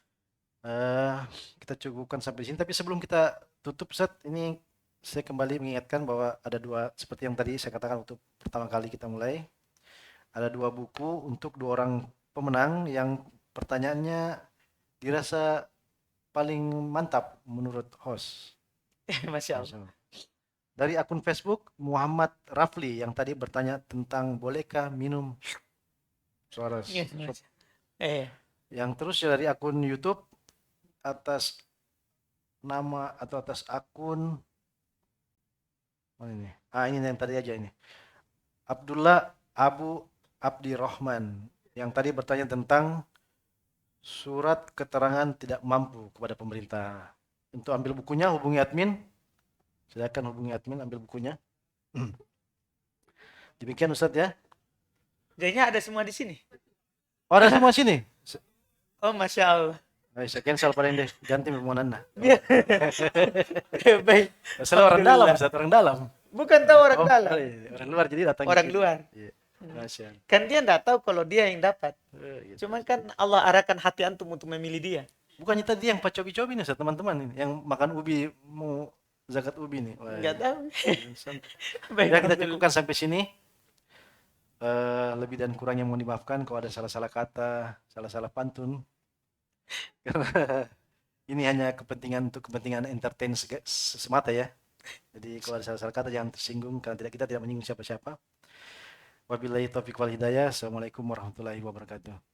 Kita cukupkan sampai sini. Tapi sebelum kita tutup Ustaz, ini saya kembali mengingatkan bahwa ada dua, seperti yang tadi saya katakan untuk pertama kali kita mulai, ada dua buku untuk dua orang pemenang yang pertanyaannya dirasa paling mantap menurut host. Masya Allah. Dari akun Facebook Muhammad Rafli yang tadi bertanya tentang bolehkah minum suara. Yang terus dari akun YouTube atas nama atau atas akun ini. Ini yang tadi aja ini. Abdullah Abu Abdirrahman yang tadi bertanya tentang surat keterangan tidak mampu kepada pemerintah. Untuk ambil bukunya hubungi admin. Silakan hubungi admin ambil bukunya. Demikian Ustadz ya. Jadinya ada semua di sini. Oh, ada semua sini. Oh, Masya Allah. Baik, saya cancel paling deh. Ganti permohonan. Baik. Masalah orang dalam, Ustadz, orang dalam. Bukan tahu orang dalam. Orang luar jadi datang. Orang luar. Iya. Masya Allah. Kan dia tidak tahu kalau dia yang dapat. Gitu. Cuman kan Allah arahkan hati antum untuk memilih dia. Bukannya tadi yang pacobi-cobi nih, teman-teman ini, yang makan ubi mau zakat ubi nih. Enggak tahu. Baik, ya, kita cukupkan sampai sini. Lebih dan kurangnya mohon dimaafkan kalau ada salah-salah kata, salah-salah pantun. Karena ini hanya kepentingan untuk kepentingan entertain semata ya. Jadi kalau ada salah-salah kata jangan tersinggung karena kita tidak menyinggung siapa-siapa. Wabillahi taufiq wal hidayah. Assalamualaikum warahmatullahi wabarakatuh.